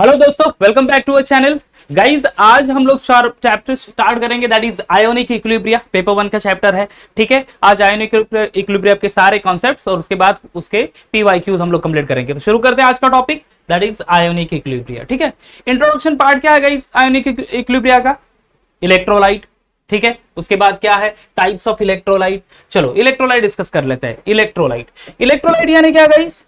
Hello दोस्तों, welcome back to our channel. Guys आज हम लोग चैप्टर स्टार्ट करेंगे, that is ionic equilibria. Paper 1 का चैप्टर है। ठीक है, आज आयोनिक इक्विलिब्रिया के सारे कॉन्सेप्ट्स और उसके बाद उसके पीवाईक्यूज हम लोग कंप्लीट करेंगे। तो शुरू करते हैं आज का topic, that is ionic equilibria. ठीक है, इंट्रोडक्शन पार्ट क्या है गाइज आयोनिक इक्विलिब्रिया का? इलेक्ट्रोलाइट। ठीक है, उसके बाद क्या है? Types of electrolyte. चलो इलेक्ट्रोलाइट डिस्कस कर लेते हैं। इलेक्ट्रोलाइट यानी क्या guys?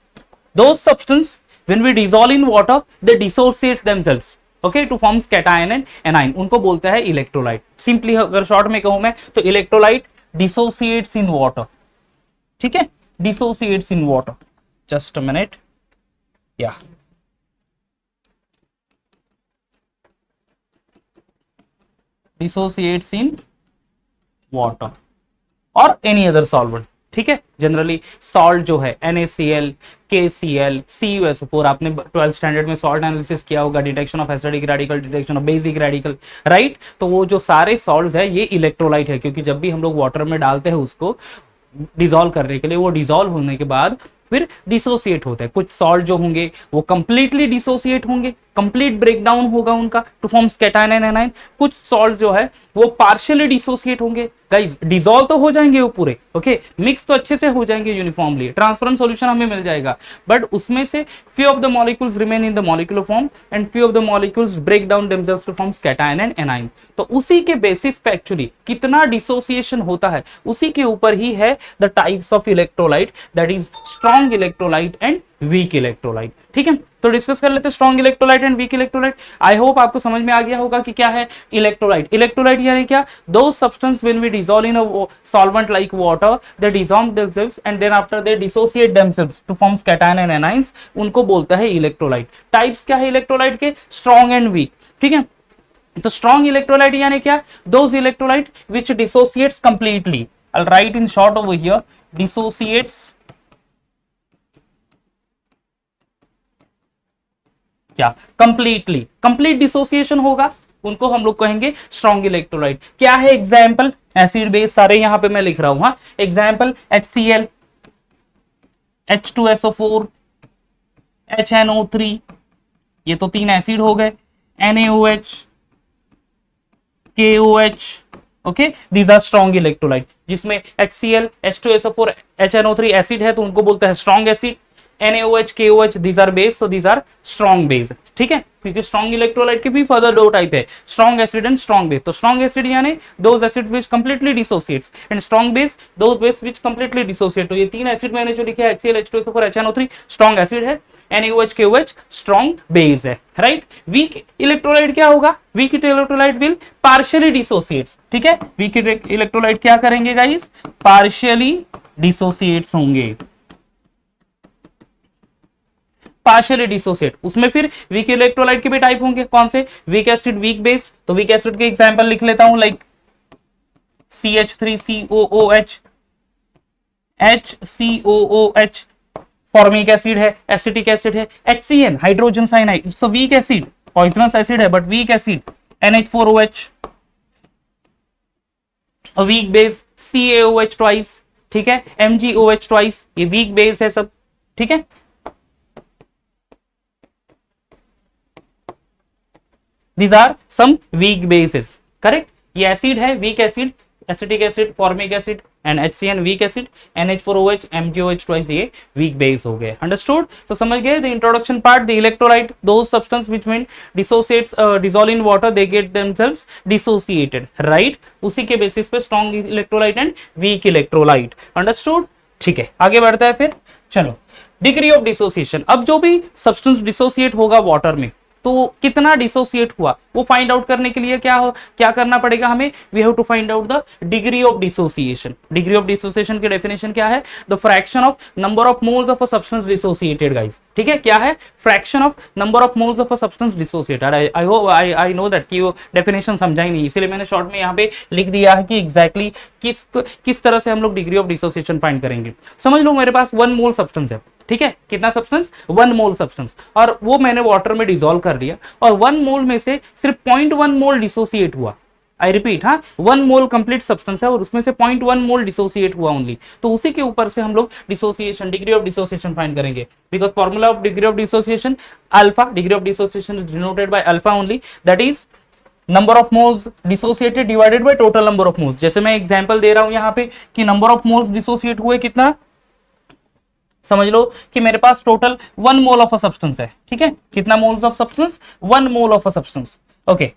Those substance when we dissolve in water they dissociate themselves, okay, to forms cation and anion, उनको बोलते हैं इलेक्ट्रोलाइट। सिंपली अगर शॉर्ट में कहूं मैं तो इलेक्ट्रोलाइट डिसोसिएट्स इन वाटर। ठीक है, dissociates in water. Just a minute, या डिसोसिएट्स इन वाटर और एनी अदर सॉल्वेंट। ठीक है, जनरली सॉल्ट जो है NaCl, KCl, CuSO4, आपने 12th स्टैंडर्ड में सॉल्ट एनालिसिस किया होगा, detection of acidic radical, detection of basic radical, right. तो वो जो सारे सॉल्ट्स है ये इलेक्ट्रोलाइट है, क्योंकि जब भी हम लोग वाटर में डालते हैं उसको डिसॉल्व करने के लिए, वो डिसॉल्व होने के बाद फिर डिसोसिएट होता है। कुछ सॉल्ट जो होंगे वो कंप्लीटली डिसोसिएट होंगे, कंप्लीट ब्रेकडाउन होगा उनका to forms cation and anion. कुछ सॉल्ट जो है वो पार्शियली डिसोसिएट होंगे। गाइस डिसॉल्व तो हो जाएंगे वो पूरे, ओके, मिक्स तो अच्छे से हो जाएंगे यूनिफॉर्मली, ट्रांसपेरेंट सॉल्यूशन हमें मिल जाएगा, बट उसमें से few of the molecules remain in the molecular form and few of the molecules break down themselves to forms cation and anion. तो उसी के बेसिस पे एक्चुअली कितना डिसोसिएशन होता है उसी के ऊपर ही है the types of electrolyte, that is strong electrolyte and weak electrolyte. ठीक है, तो डिस्कस कर लेते हैं strong electrolyte and weak electrolyte. I hope आपको समझ में आ गया होगा कि क्या है इलेक्ट्रोलाइट। इलेक्ट्रोलाइट यानी क्या? Those substance when we dissolve in a solvent like water they dissolve themselves and then after they dissociate themselves to forms cation and anions, उनको बोलता है इलेक्ट्रोलाइट। टाइप्स क्या है इलेक्ट्रोलाइट के? Strong and weak. ठीक है, तो स्ट्रॉन्ग इलेक्ट्रोलाइट यानी क्या? Those electrolyte which dissociates completely, I will write in short over here, dissociates क्या? कंप्लीटली, कंप्लीट डिसोसिएशन होगा, उनको हम लोग कहेंगे स्ट्रॉन्ग इलेक्ट्रोलाइट। क्या है एग्जाम्पल? एसिड बेस सारे यहां पे मैं लिख रहा हूं। हाँ, एग्जाम्पल HCl, H2SO4, HNO3, ये तो 3 एसिड हो गए, NaOH, KOH, okay, these are strong electrolyte. जिसमें HCl, H2SO4, HNO3 एसिड है तो उनको बोलते हैं strong acid. NaOH, KOH, these are base, so these are strong base। ठीक है, क्योंकि स्ट्रॉन्ग इलेक्ट्रोलाइट के भी फर्दर दो टाइप है, strong acid and strong base. तो स्ट्रॉन्ग एसिड यानी those acid which completely dissociates and strong base those base which completely dissociate. तो ये 3 एसिड मैंने जो लिखे हैं HCl, H2SO4, HNO3 strong acid है, NaOH, KOH स्ट्रॉन्ग बेस है, राइट। वीक इलेक्ट्रोलाइट क्या होगा? Weak electrolyte will partially dissociates. ठीक है, वीक इलेक्ट्रोलाइट क्या करेंगे गाइस? पार्शियली डिसोसिएट्स होंगे, पार्शियली डिसोसिएट। उसमें फिर वीक इलेक्ट्रोलाइट के भी टाइप होंगे। कौन से? Weak acid, weak base. तो वीक एसिड के एग्जांपल लिख लेता हूं, like CH3COOH, HCOOH formic acid है, एसिटिक एसिड है। HCN hydrogen cyanide, it's a weak acid, poisonous acid है but weak acid. NH4OH a weak base, CaOH twice, ठीक है, MgOH ट्वाइस, ये वीक बेस है सब। ठीक है, these are some weak bases, correct। ये एसिड है, weak acid, acetic acid, formic acid and HCN week acid, NH4OH, MgOH twice ये वीक बेस हो गए। अंडरस्टूड? तो समझ गए the introduction part. The electrolyte, those substance which when dissociates dissolve in water they get themselves dissociated, right. उसी के basis पे strong electrolyte and weak electrolyte. Understood? ठीक है, आगे बढ़ता है फिर। चलो, डिग्री ऑफ डिसोसिएशन। अब जो भी सब्सटेंस डिसोसिएट होगा वाटर में तो कितना डिसोसिएट हुआ वो फाइंड आउट करने के लिए क्या करना पड़ेगा हमें? We have to find out the degree of dissociation. Degree of dissociation की डेफिनेशन क्या है? The fraction of number of moles of a substance dissociated, guys. ठीक है, क्या है? Fraction of number of moles of a substance dissociated. I hope I know that कि वो definition समझा ही नहीं, इसीलिए मैंने शॉर्ट में यहाँ पे लिख दिया है कि एग्जैक्टली किस तरह से हम लोग डिग्री ऑफ डिसोसिएशन फाइंड करेंगे। समझ लो मेरे पास 1 मोल सब्सटेंस है, ठीक है, कितना सब्सटेंस? 1 मोल सब्सटेंस, और वो मैंने वाटर में डिसॉल्व कर दिया और 1 मोल में से सिर्फ 0.1 मोल डिसोसिएट हुआ। आई रिपीट, हाँ 1 मोल कंप्लीट सब्सटेंस है और उसमें से 0.1 मोल डिसोसिएट हुआ ओनली, तो उसी के ऊपर से हम लोग dissociation, degree of dissociation find करेंगे, because formula of degree of dissociation alpha, degree of dissociation is denoted by alpha only, that is number of moles dissociated divided by total number of moles. जैसे मैं example दे रहा हूं यहाँ पे कि number of moles dissociate हुए कितना, समझ लो कि मेरे पास total 1 mole of a substance है, ठीक है, कितना moles of substance, 1 mole of a substance, okay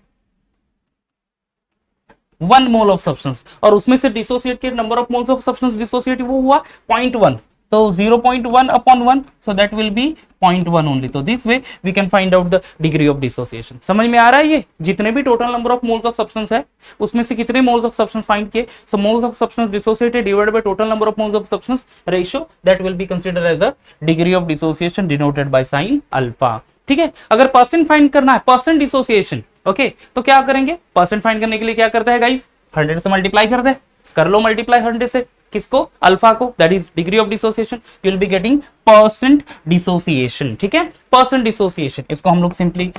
1 mole of substance, और उसमें से dissociated number of moles of substance dissociate वो हुआ 0.1, तो 0.1 upon 1, so that will be 0.1 only. तो this way we can find out the degree of dissociation. समझ में आ रहा है ये, जितने भी total number of moles of substance है उसमें से कितने मोल्स ऑफ सब्सटेंस फाइंड किए, so moles of substance dissociated divided by total number of moles of substance ratio, that will be considered as a degree of dissociation denoted by sign alpha. ठीक है, अगर percent find करना है, percent dissociation, okay, तो क्या करेंगे, percent find करने के लिए क्या करते हैं गाइस, 100 से मल्टीप्लाई कर दे, कर लो मल्टीप्लाई 100 से, किसको, अल्फा को, that is degree of dissociation, you will be getting percent dissociation, ठीक है, परसेंट डिसोसिएशन, इसको हम लोग सिंपली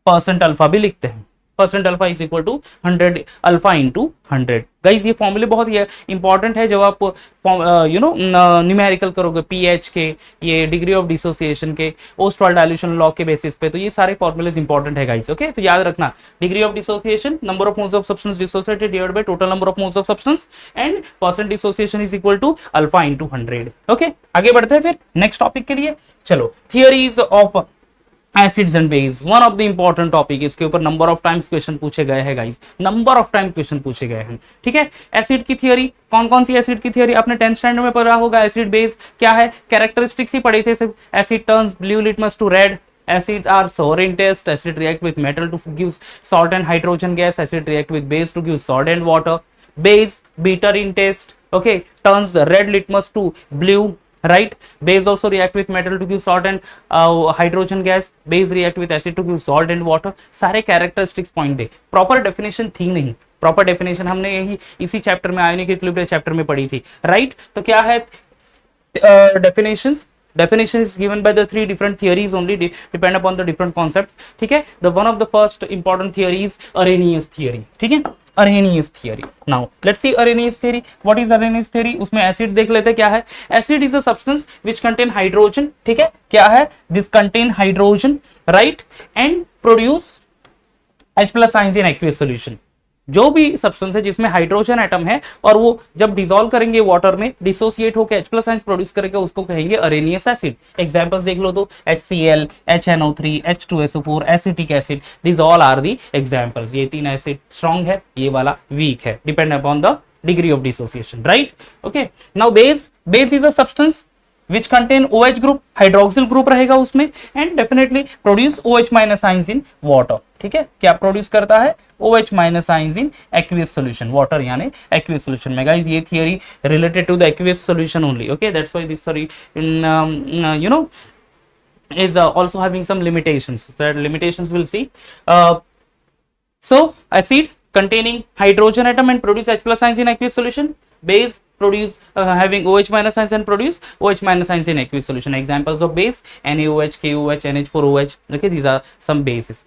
परसेंट अल्फा भी लिखते हैं, percent alpha is equal to 100 alpha into 100। Guys ये फॉर्मूले बहुत ही इंपॉर्टेंट है जब आप यू नो न्यूमेरिकल करोगे पीएच के, ये डिग्री ऑफ डिसोसिएशन के, ओस्टवाल्ड डाइल्यूशन लॉ के बेसिस पे, तो ये सारे फॉर्मूलेज इंपॉर्टेंट है गाइज, ओके, तो याद रखना, degree of dissociation, number of moles of substance dissociated divided by total number of moles of substance, and percent dissociation is equal to alpha into 100। Okay, आगे बढ़ते हैं फिर नेक्स्ट टॉपिक के लिए, चलो, theories of acids and base, one of the important topic, इसके ऊपर number of times question पूछे गए हैं guys, number of time question पूछे गए हैं, ठीक है। एसिड की थियरी, कौन कौन सी एसिड की थियरी आपने 10th स्टैंडर्ड में पढ़ा होगा, एसिड बेस क्या है, कैरेक्टरिस्टिक्स ही पढ़े थे सिर्फ, acid turns blue litmus to red, acid are sour in taste, acid react with metal to give salt and hydrogen gas, acid react with base to give salt and water, base bitter in taste, okay, turns red litmus to blue, right, base also react with metal to give salt and hydrogen gas, base react with acid to give salt and water, सारे characteristics point दे, proper definition थी नहीं, proper definition हमने यही इसी chapter में, ionic equilibrium chapter में पढ़ी थी, right, तो क्या है definitions, definition is given by the 3 different theories only, depend upon the different concepts, ठीक है, the one of the first important theory is Arrhenius theory, ठीक है, Arrhenius theory. Now let's see Arrhenius theory. What is Arrhenius theory? उसमें acid देख लेते हैं क्या है, acid is a substance which contain hydrogen, ठीक है, क्या है, this contain hydrogen, right, and produce H plus ions in aqueous solution. जो भी सब्सटेंस है जिसमें हाइड्रोजन एटम है और वो जब डिसॉल्व करेंगे वाटर में, डिसोसिएट होकर H प्लस आयंस प्रोड्यूस करेगा, उसको कहेंगे अरेनियस एसिड। एग्जांपल्स देख लो तो HCl, HNO3, H2SO4, acetic acid, this all are the examples. ये 3 एसिड स्ट्रॉन्ग है, ये वाला वीक है, depend upon the degree of dissociation, right, okay. Now base, base is a substance which contain OH group, hydroxyl group रहेगा उसमें, and definitely produce OH minus ions in water, ठीक है, क्या produce करता है, OH minus ions in aqueous solution, water यानी aqueous solution में। Guys ये theory related to the aqueous solution only, okay, that's why this theory you know is also having some limitations, that limitations we'll see. So acid containing hydrogen atom and produce H plus ions in aqueous solution, base produce having OH minus ions and produce OH minus ions in aqueous solution. Examples of base NaOH, KOH, NH4OH, okay, these are some bases.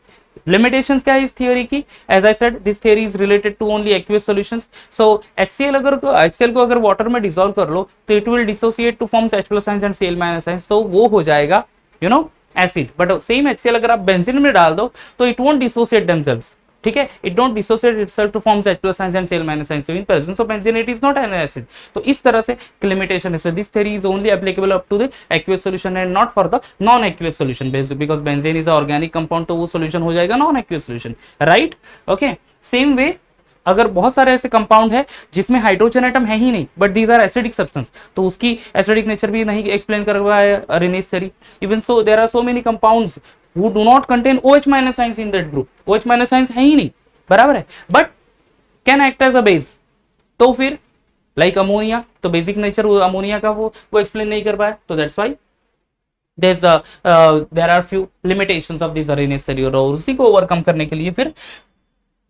Limitations क्या है इस theory की, as I said this theory is related to only aqueous solutions. So HCl को अगर water में dissolve कर लो तो it will dissociate to forms H plus ions and Cl minus ions, तो वो हो जाएगा you know acid, but same HCl अगर आप बेंजीन में डाल दो तो it won't dissociate themselves, ठीक है, it don't dissociate itself two forms H plus ions and Cl minus ions, so in presence of benzene it is not an acid. तो इस तरह से लिमिटेशन है, this theory is only applicable up to the aqueous solution and not for the non aqueous solution, because benzene is a organic compound, तो वो solution हो जाएगा non aqueous solution, right, okay. Same way अगर बहुत सारे ऐसे compound है जिसमें हाइड्रोजन एटम है ही नहीं but these are acidic substance, तो उसकी एसिडिक नेचर भी नहीं एक्सप्लेन कर रहा है Arrhenius theory. Even so there are so many compounds who do not contain OH minus ions in that group, OH minus ions है ही नहीं, बराबर है, but can act as a base, तो फिर लाइक अमोनिया, तो बेसिक नेचर अमोनिया का वो एक्सप्लेन नहीं कर पाया, तो that's why there are few limitations of this Arrhenius theory, और उसी को ओवरकम करने के लिए फिर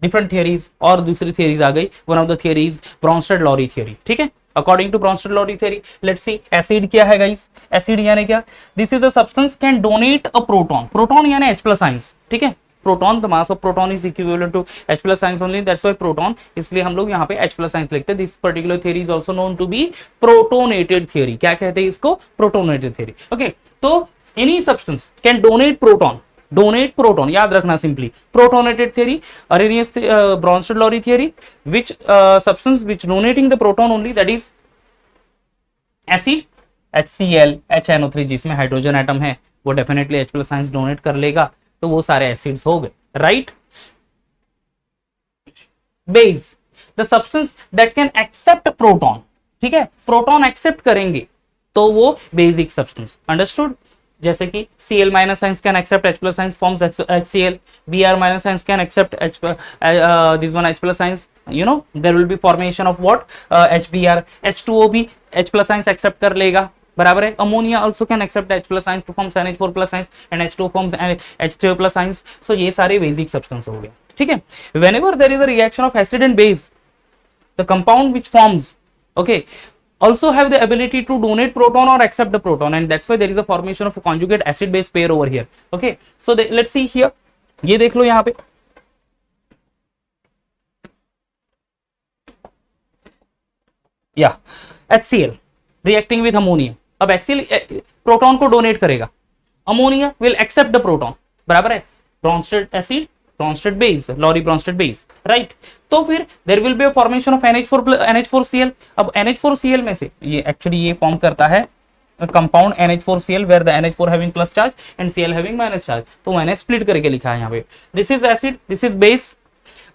डिफरेंट थियरीज और दूसरी थियरीज आ गई। One of the theories Bronsted Lowry theory, ठीक है। According to Bronsted Lowry theory, let's see acid क्या है गाइस, एसिड यानी क्या, this is a substance can donate a proton, proton यानी H प्लस आयंस, ठीक है, proton, the mass of proton is equivalent to H plus ions only, that's why proton, इसलिए हम लोग यहाँ पे H प्लस साइंस लिखते हैं। This particular theory is also known to be protonated theory. क्या कहते हैं इसको? Protonated theory. ओके, तो any substance can donate proton, donate proton, याद रखना simply protonated theory, Arrhenius Bronsted Lowry theory, which substance which donating the proton only, that is acid, HCl, HNO3 जिसमें hydrogen atom है वो definitely H plus ions donate कर लेगा, तो वो सारे एसिड्स हो गए, right. Base, the substance that can accept proton, ठीक है, प्रोटॉन एक्सेप्ट करेंगे तो वो बेसिक सब्सटेंस, अंडरस्टूड। जैसे कि Cl minus ions can accept H plus ions forms HCl, Br minus ions can accept this one H plus signs, you know there will be formation of what, HBr, H2O भी H plus signs accept कर लेगा, बराबर है। Ammonia also can accept H plus signs to form NH4 plus signs and H2O forms H3O plus signs, so ये सारे basic substance हो गए, ठीक है। Whenever there is a reaction of acid and base, the compound which forms, okay, also have the ability to donate proton or accept the proton, and that's why there is a formation of a conjugate acid base pair over here, okay। So let's see here, ये देख लो यहाँ पे, या HCl reacting with ammonia, अब HCl proton को donate करेगा, ammonia will accept the proton, बराबर है, Bronsted acid, Bronsted base, Lowry Bronsted base, right. तो फिर there will be a formation of NH4Cl। अब NH4Cl में से ये एक्चुअली ये फॉर्म करता है compound NH4Cl where the NH4 having plus charge and Cl having minus charge, तो मैंने स्प्लिट करके लिखा है यहाँ पे, this is acid, this is base.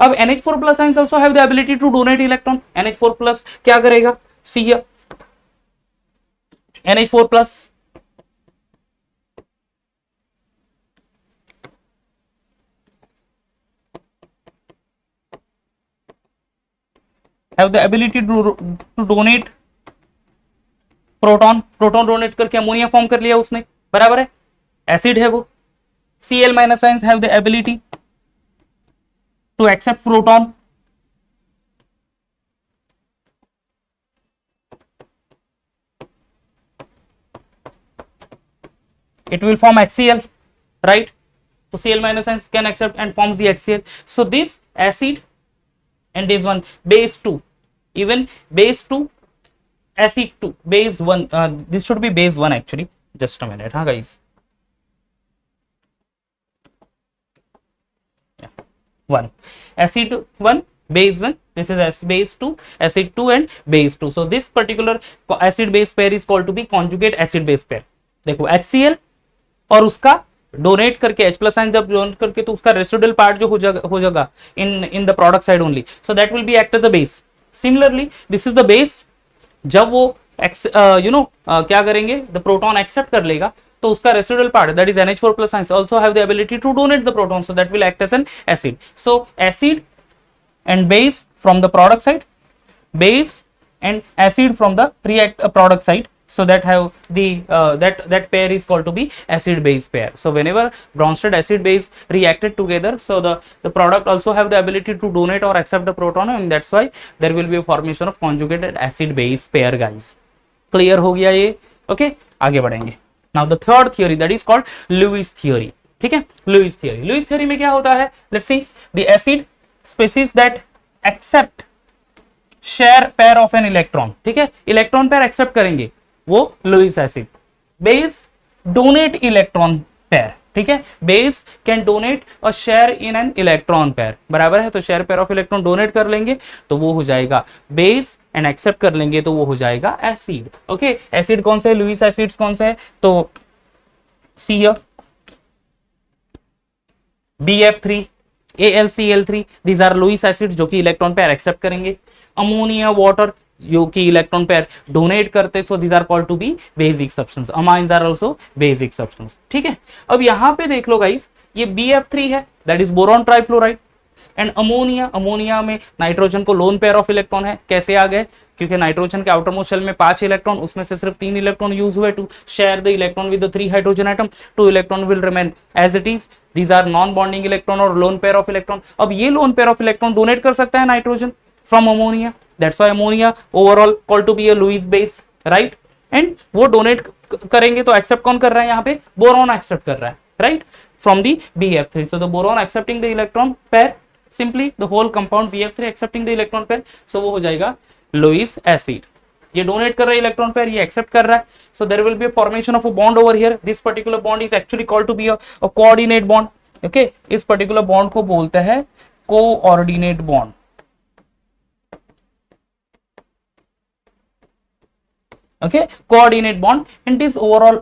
अब NH4 plus ions also have the ability to donate electron, NH4 plus क्या करेगा, see here, NH4 plus have the ability to donate proton, proton donate करके ammonia form कर लिया उसने, बराबर है, acid है वो। Cl minus ions have the ability to accept proton, it will form HCl, right? So Cl minus ions can accept and forms the HCl. So this acid and this one base 2, even base 2, acid 2, base 1, this should be base 1 actually, just a minute, huh guys, yeah, 1, acid 1, base 1, this is base 2, acid 2 and base 2. So this particular acid base pair is called to be conjugate acid base pair। देखो HCl और उसका donate करके H plus sign जब donate करके, तो उसका residual part जो हो जाएगा in the product side only, so that will be act as a base. Similarly this is the base, जब वो क्या करेंगे, द प्रोटॉन एक्सेप्ट कर लेगा, तो उसका residual part that is NH4 plus ions also have the ability to donate the proton, so that will act as an acid. So acid and base from the product side, base and acid from the product side, so that have the that pair is called to be acid base pair। So whenever Bronsted acid base reacted together, so the product also have the ability to donate or accept the proton, and that's why there will be a formation of conjugated acid base pair guys। clear हो गया ये, okay, आगे बढ़ेंगे। now the third theory that is called Lewis theory, ठीक है, Lewis theory। Lewis theory में क्या होता है, let's see, the acid species that accept share pair of an electron, ठीक है, इलेक्ट्रॉन पेयर एक्सेप्ट करेंगे वो Lewis acid. Base donate electron pair, ठीक है, base can donate a share in an electron pair, बराबर है, तो share pair of electron donate कर लेंगे तो वो हो जाएगा बेस, एंड एक्सेप्ट कर लेंगे तो वो हो जाएगा एसिड। ओके, एसिड कौन से, लुईस एसिड्स कौन से है, तो see here BF3, AlCl3, these are Lewis acid जो कि इलेक्ट्रॉन पेयर एक्सेप्ट करेंगे। अमोनिया वाटर जो कि इलेक्ट्रॉन पेयर डोनेट करते, so these are called to be basic substance. Amines are also basic substance, ठीक है। अब यहाँ पे देख लो गाइस, ये BF3 है, that is boron trifluoride, and ammonia, ammonia में नाइट्रोजन को लोन पेयर ऑफ इलेक्ट्रॉन है। कैसे आ गए, क्योंकि नाइट्रोजन के आउटर मोस्ट शेल में 5 इलेक्ट्रॉन, उसमें से सिर्फ 3 इलेक्ट्रॉन यूज हुए to share the electron with the 3 hydrogen atom, 2 electron will remain as it is, these are non bonding electron और लोन पेयर ऑफ इलेक्ट्रॉन। अब ये lone pair of electron donate कर सकता है nitrogen from ammonia, that's why ammonia overall called to be a Lewis base, right. And वो donate करेंगे तो accept कौन कर रहा है यहाँ पे, बोरॉन एक्सेप्ट कर रहा है, right. from the BF3. So the boron accepting the electron pair, simply the whole compound BF3 accepting the electron pair, so वो हो जाएगा Lewis acid. ये डोनेट कर रहा है इलेक्ट्रॉन पेयर, ये एक्सेप्ट कर रहा है, so there will be a formation of a bond over here. This particular bond is actually called to be a coordinate bond. Okay, इस पर्टिकुलर बॉन्ड को बोलते हैं coordinate bond. Okay, coordinate bond, and this overall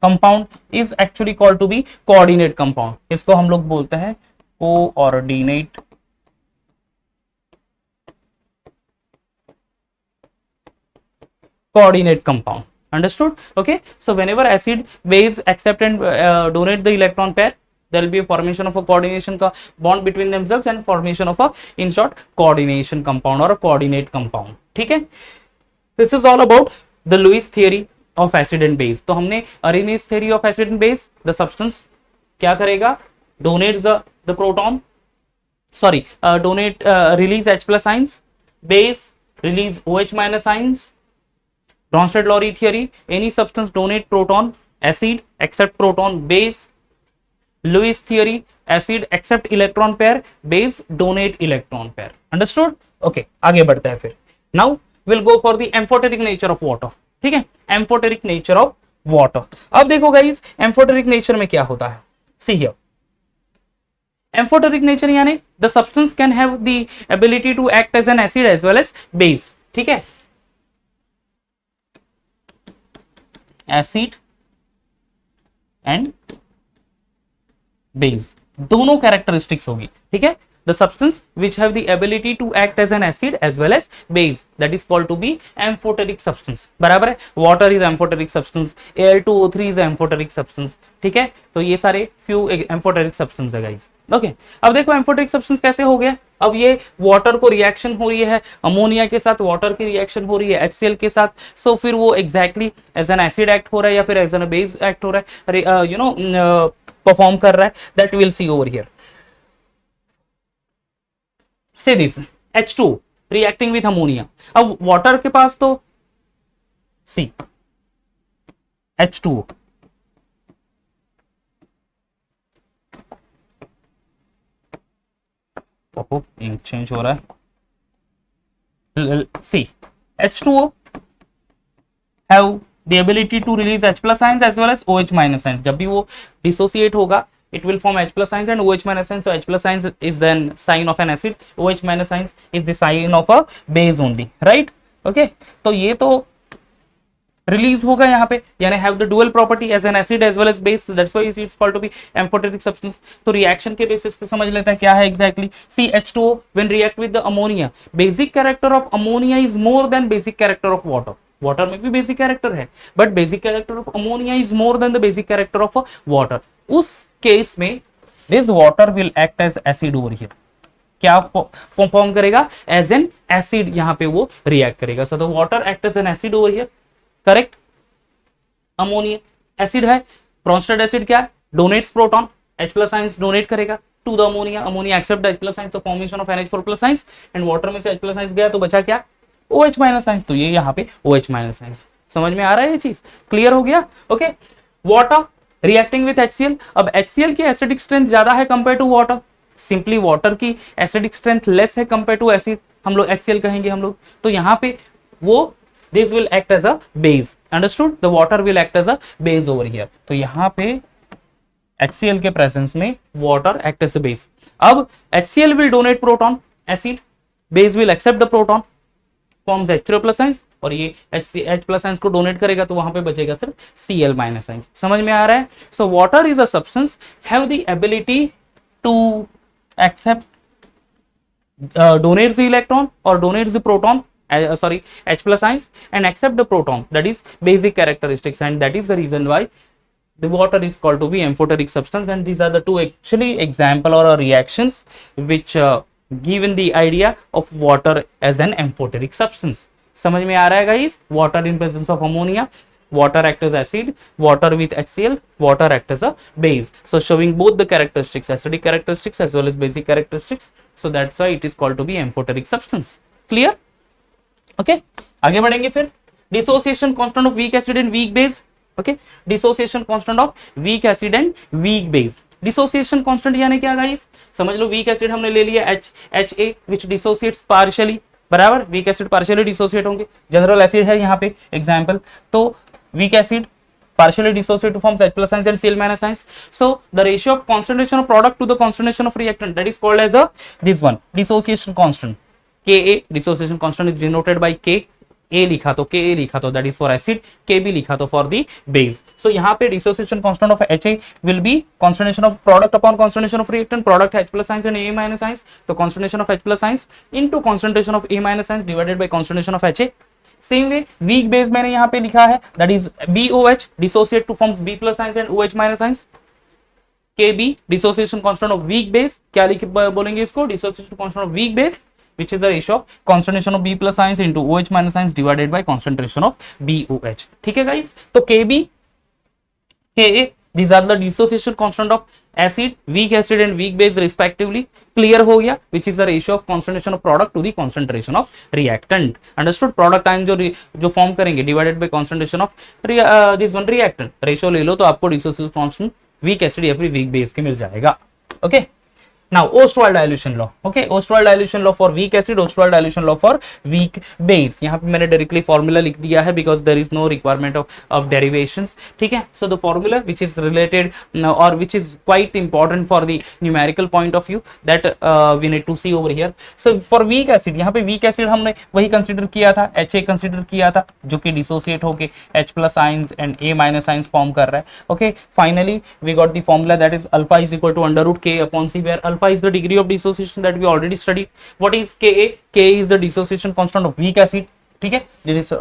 compound is actually called to be coordinate compound. इसको हम लोग बोलते हैं coordinate compound. Understood? Okay, so whenever acid base accept and donate the electron pair, there will be a formation of a coordination bond between themselves and formation of a, in short, coordination compound or a coordinate compound. ठीक है, this is all about the Lewis theory of acid and base. तो हमने Arrhenius theory of acid and base, the substance क्या करेगा, donates the proton, sorry, release H plus ions, base release OH minus ions. Bronsted-Lowry theory, any substance donate proton, acid accept proton, base. Lewis theory, acid accept electron pair, base donate electron pair. Understood? Okay, आगे बढ़ते हैं फिर. Now we'll go for the amphoteric nature of water. ठीक है, amphoteric nature of water. अब देखो guys, amphoteric nature में क्या होता है. See here. Amphoteric nature यानी the substance can have the ability to act as an acid as well as base. ठीक है, acid and base दोनों कैरेक्टरिस्टिक्स होगी. ठीक है, the substance which have the ability to act as an acid as well as base, that is called to be amphoteric substance. बराबर है, water is amphoteric substance, Al2O3 is amphoteric substance. ठीक है, तो ये सारे few amphoteric substance है guys. Okay, अब देखो amphoteric substance कैसे हो गया. अब ये वाटर को रिएक्शन हो रही है, अमोनिया के साथ वाटर की रिएक्शन हो रही है HCl के साथ, सो फिर वो exactly as an acid act हो रहा है या फिर एज एन बेस एक्ट हो रहा है, यू नो परफॉर्म कर रहा है. That will see over here. Say this H2 reacting with ammonia. अब वाटर के पास तो सी H2O, ओहो इंक चेंज हो रहा है. सी H2O have the ability to release H plus ions as well as OH minus ions. जब भी वो dissociate होगा, it will form H plus ions and OH minus ions. So H plus ions is then sign of an acid, OH minus ions is the sign of a base only, right? Okay, तो ये तो release होगा यहाँ पे, यानी have the dual property as an acid as well as base, that's why it's called to be amphoteric substance. तो reaction के basis पे समझ लेते हैं क्या है exactly. See H2O when react with the ammonia, basic character of ammonia is more than basic character of water. Water में भी बेसिक कैरेक्टर है, but basic character of ammonia is more than the basic character of water. उस case में this water will act as acid over here. क्या form करेगा, as an acid, यहाँ पे वो रिएक्ट करेगा. So the water act as an acid over here. Correct, ammonia acid है, Bronsted acid क्या है, donates proton, H plus ions donate करेगा to the ammonia, ammonia accept H plus ions, तो formation of NH4 plus ions, and water में से H plus ions गया तो बचा क्या, OH माइनस आयंस. तो ये यहाँ पे OH माइनस आयंस. समझ में आ रहा है ये चीज, क्लियर हो गया. Okay, water reacting with HCl. अब HCl की एसिडिक स्ट्रेंथ ज्यादा है compare to water. Simply water की एसिडिक स्ट्रेंथ लेस है कंपेयर टू एसिड, हम लोग HCl कहेंगे हम लोग. तो यहाँ पे वो this will act as a base. Understood? The water will act as a base over here. तो यहाँ पे HCl के presence में water act as a base. अब HCl will donate proton, acid, base will accept the proton, forms H3O plus ions, और ये H plus ions को donate करेगा तो वहां पे बचेगा सिर्फ Cl minus ions. समझ में आ रहा है. So water is a substance have the ability to accept donates the electron or donates the proton, H plus ions, and accept the proton. That is basic characteristics, and that is the reason why the water is called to be amphoteric substance. And these are the two actually example or reactions which given the idea of water as an amphoteric substance. समझ में आ रहा है guys? Water in presence of ammonia, water act as acid, water with HCl, water act as a base. So showing both the characteristics, acidic characteristics as well as basic characteristics. So that's why it is called to be amphoteric substance. Clear? Okay, आगे बढ़ेंगे फिर. Dissociation constant of weak acid and weak base. Okay, dissociation constant of weak acid and weak base. Dissociation constant यानी क्या guys, समझ लो weak acid हमने ले लिया HA विच dissociates partially, बराबर, वीक एसिड पार्शियली डिसोसिएट होंगे, जनरल एसिड है यहाँ पे एग्जांपल, तो weak acid partially dissociate to forms H plus ions and Cl minus ions. So the ratio of concentration of product to the concentration of reactant, that is called as a this one dissociation constant, Ka. Dissociation constant is denoted by K. A लिखा तो Ka लिखा तो that is for acid, Kb लिखा तो for the base. So यहाँ पे dissociation constant of Ha will be concentration of product upon concentration of reactant, product H plus ions and A minus ions, तो concentration of H plus ions into concentration of A minus ions divided by concentration of Ha. Same way weak base मैंने यहाँ पे लिखा है, that is BOH dissociate two forms B plus ions and OH minus ions, KB dissociation constant of weak base, क्या लिख बोलेंगे इसको, dissociation constant of weak base which is the ratio of concentration of B plus ions into OH minus ions divided by concentration of BOH. ठीक है guys, तो KB, Ka, these are the dissociation constant of acid, weak acid and weak base respectively. Clear हो गया, which is the ratio of concentration of product to the concentration of reactant. Understood? Product ion जो form करेंगे divided by concentration of this one reactant. Ratio ले लो तो आपको dissociation constant weak acid या फिर weak base के मिल जाएगा. Okay? Now Ostwald dilution law. Okay, Ostwald dilution law for weak acid, Ostwald dilution law for weak base. यहाँ पे मैंने directly formula लिख दिया है because there is no requirement of derivations. ठीक है, so the formula which is related or which is quite important for the numerical point of view that we need to see over here. So for weak acid, यहाँ पे weak acid हमने वही consider किया था, Ha consider किया था जो कि dissociate होके H plus ions and A minus ions form कर रहा है. Okay, finally we got the formula that is alpha is equal to under root K upon C, where alpha is the degree of dissociation that we already studied. What is Ka? Ka is the dissociation constant of weak acid. ठीक है,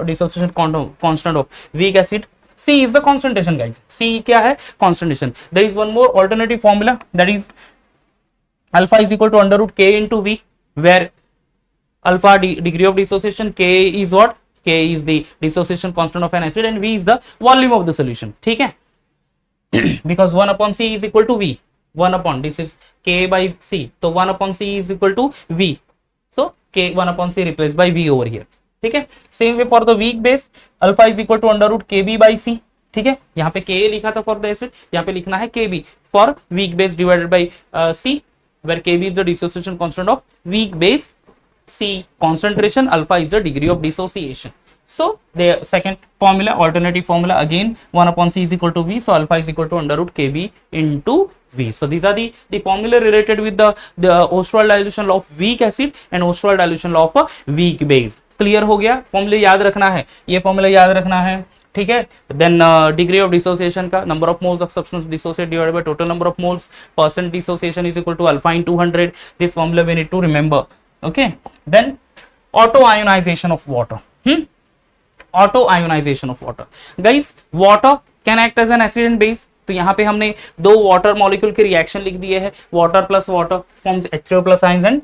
dissociation constant of weak acid. C is the concentration guys. C क्या है, concentration. There is one more alternative formula that is alpha is equal to under root K into V, where alpha degree of dissociation, K is what, K is the dissociation constant of an acid and V is the volume of the solution. ठीक है, because 1 upon C is equal to V, 1 upon, this is K by C, so 1 upon C is equal to V, so K 1 upon C replaced by V over here. ठीक है, same way for the weak base, alpha is equal to under root KB by C. ठीक है, यहाँ पे Ka लिखा था for the acid, यहाँ पे लिखना है KB for weak base divided by C, where KB is the dissociation constant of weak base, C concentration, alpha is the degree of dissociation. So the second formula, alternative formula, again 1 upon C is equal to V, so alpha is equal to under root KB into V. So these are the formula related with the Ostwald dilution law of weak acid and Ostwald dilution law of a weak base. Clear हो गया, फॉर्मूले याद रखना है, ये formula याद रखना है. ठीक है, देन डिग्री ऑफ डिसोसिएशन का, number of moles of substance dissociate divided by total number of moles, percent dissociation is equal to alpha in 200. This formula we need to remember. Okay, then auto ionization of water. Auto ionization of water guys, water can act as an acid and base. तो यहाँ पे हमने दो water molecule के reaction लिख दिए हैं, water plus water forms H3O plus ions and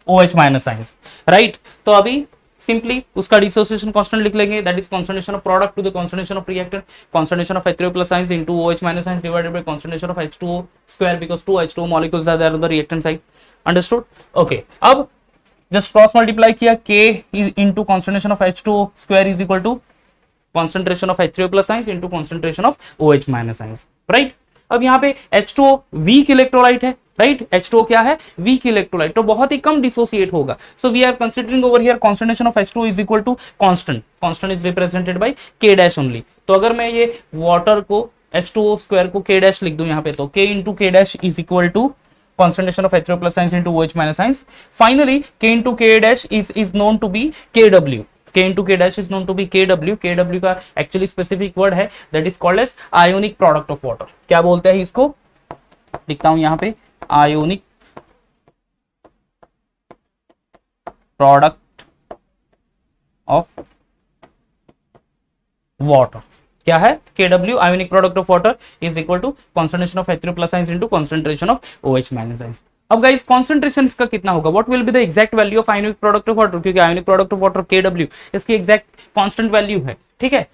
OH minus ions, right. तो अभी सिंपली उसका डिसोसिएशन कांस्टेंट लिख लेंगे, that is concentration of product to the concentration of reactant, concentration of H3O plus ions into OH minus ions divided by concentration of H2O square, because 2 H2O molecules are there on the reactant side. Understood? Okay, अब just cross multiply किया, K is into concentration of H2O square is equal to concentration of H3O plus ions into concentration of OH minus ions, right. अब यहाँ पे H2O weak electrolyte है, right. H2O क्या है, weak electrolyte, तो बहुत ही कम डिसोसिएट होगा. So we are considering over here concentration of H2O is equal to constant. Constant is represented by K dash only. तो अगर मैं ये वाटर को H2O स्क्वायर को K dash लिख दूं यहाँ पे, तो K into K dash is equal to concentration of H3O plus ions into OH minus ions. Finally, K into K dash is known to be KW. K into K dash is known to be KW. KW का actually specific word है, that is called as ionic product of water. क्या बोलते हैं इसको, लिखता हूं यहाँ पे, ionic product of water. क्या है, KW ionic product of water is equal to concentration of H3O plus ions into concentration of OH minus ions. अब गाइस concentration इसका कितना होगा, what will be the exact value of ionic product of water, क्योंकि ionic product of water KW इसकी exact constant value है. ठीक है,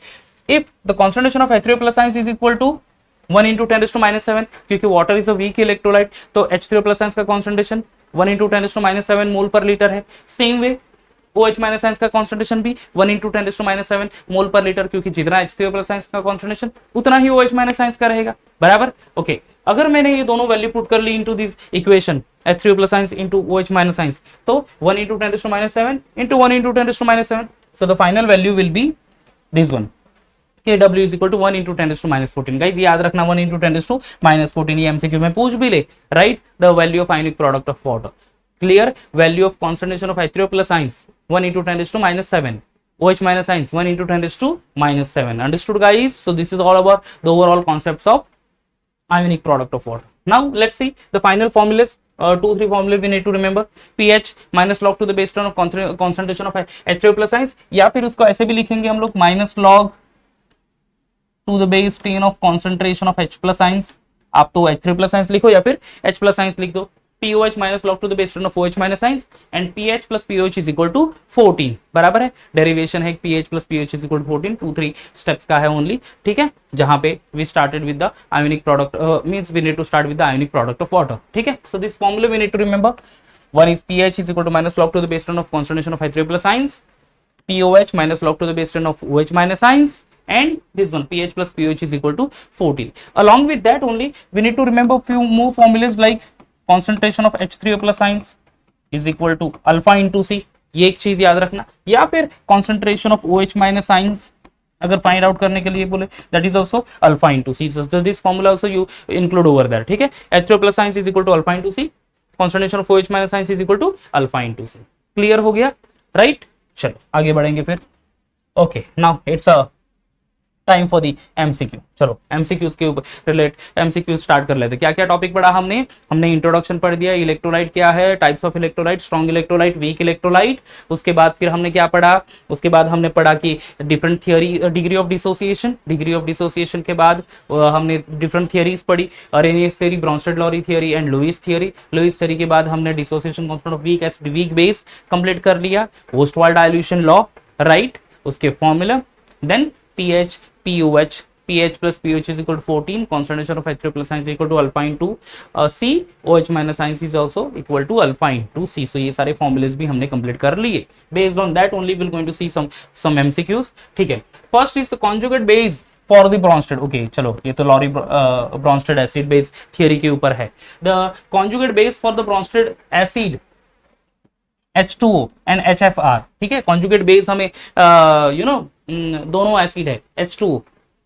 if the concentration of H3O plus ions is equal to 1 into 10 raised to minus 7, क्योंकि water is a weak electrolyte, तो H3O plus ions का concentration 1 into 10 raised to minus 7 मोल पर litre है. Same way OH minus science का concentration भी 1 into 10⁻⁷ मोल पर litre, क्योंकि जितना H3O प्लस साइंस का कॉन्सेंट्रेशन उतना ही OH माइनस साइंस का रहेगा, बराबर। ओके, अगर मैंने ये दोनों वैल्यू पुट कर ली into this equation H3O plus ions into OH minus ions, तो 1 into 10⁻⁷ into 1 into 10⁻⁷, so the final value will be this one, Kw is equal to 1 into 10⁻⁴. Guys याद रखना 1 into 10⁻⁴, ये एमसीक्यू में पूछ भी ले, right. The value of ionic product of water, clear. Value of concentration of H3O plus science 1 into 10⁻⁷, OH minus science 1 into 10⁻⁷. Understood, guys? So this is all about the overall concepts of ionic product of water. Now let's see the final formulas. 2-3 formula we need to remember. pH minus log to the base 10 of concentration of H3O plus science, या फिर उसको ऐसे भी लिखेंगे हम लोग minus log to the base 10 of concentration of H plus science. आप तो H3 plus science लिखो या फिर H plus science लिख दो. POH minus log to the base 10 of OH minus science and pH plus POH is equal to 14, बराबर है। Derivation है pH plus POH is equal to 14, 2-3 steps का है ओनली, ठीक है। जहां पे we started with the ionic product, means we need to start with the ionic product of water, ठीक है। So this formula we need to remember. One is pH is equal to minus log to the base 10 of concentration of H3 plus science, POH minus log to the base 10 of OH minus science, and this one pH plus POH is equal to 14. Along with that only we need to remember few more formulas like concentration of H3O plus science is equal to alpha into C, ये एक चीज याद रखना। या फिर concentration of OH minus science अगर find out करने के लिए बोले, that is also alpha into C. So this formula also you include over there, ठीक है। H3O plus science is equal to alpha into C, concentration of OH minus science is equal to alpha into C. Clear हो गया, right. चलो आगे बढ़ेंगे फिर। Okay, now it's a time for the MCQ. चलो MCQs के ऊपर relate MCQ start कर लेते। क्या क्या टॉपिक पढ़ा हमने इंट्रोडक्शन पढ़ दिया, इलेक्ट्रोलाइट क्या है, types of electrolyte, strong electrolyte, weak electrolyte. उसके बाद फिर हमने क्या पढ़ा, उसके बाद हमने पढ़ा कि different theory, degree of dissociation, degree of dissociation के बाद हमने डिफरेंट थियोरीज पढ़ी, Arrhenius theory, Bronsted Lowry theory and Lewis theory. Lewis theory के बाद हमने dissociation constant of weak acid, weak base complete कर लिया, ओस्टवाल्ड डाइल्यूशन लॉ, राइट, उसके formula, then pH, POH, pH plus POH is equal to 14, concentration of H3O plus science is equal to alpha into C, OH minus science is also equal to alpha into C. So ये सारे formulas भी हमने complete कर लिए। Based on that only we're going to see some MCQs, ठीक है। First is the conjugate base for the Bronsted. Okay, चलो ये तो lorry Bronsted acid base theory के ऊपर है। The conjugate base for the Bronsted acid H2O and HFR, ठीक है। कॉन्जुगेट बेस हमें दोनों एसिड है H2O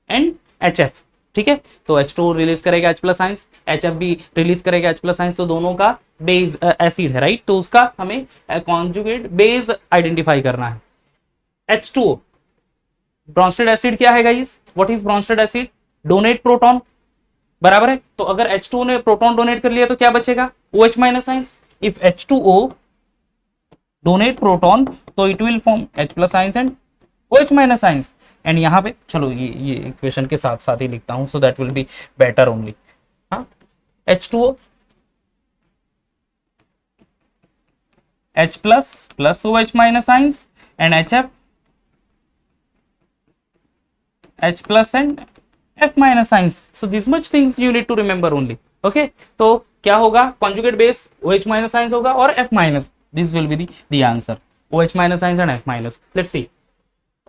एंड HF, ठीक है। तो H2O रिलीज करेगा H प्लस साइंस, HF भी रिलीज करेगा H प्लस साइंस, तो दोनों का बेस एसिड है, राइट। तो उसका हमें कॉन्जुगेट बेस आइडेंटिफाई करना है। H2O ब्रॉन्स्टेड एसिड क्या है guys, what is Bronsted acid, donate proton, बराबर है। तो अगर H2O ने प्रोटॉन डोनेट कर लिया तो क्या बचेगा, OH minus ions. If H2O donate proton तो it will form H plus ions and OH minus ions. And यहाँ पे चलो ये इक्वेशन के साथ साथ ही लिखता हूं, so that will be better only. हाँ, H2O H plus plus OH minus ions and HF H plus and F minus ions. So this much things you need to remember only, okay. तो क्या होगा, conjugate base OH minus ions होगा और F minus, this will be the answer, OH minus signs and F minus. Let's see,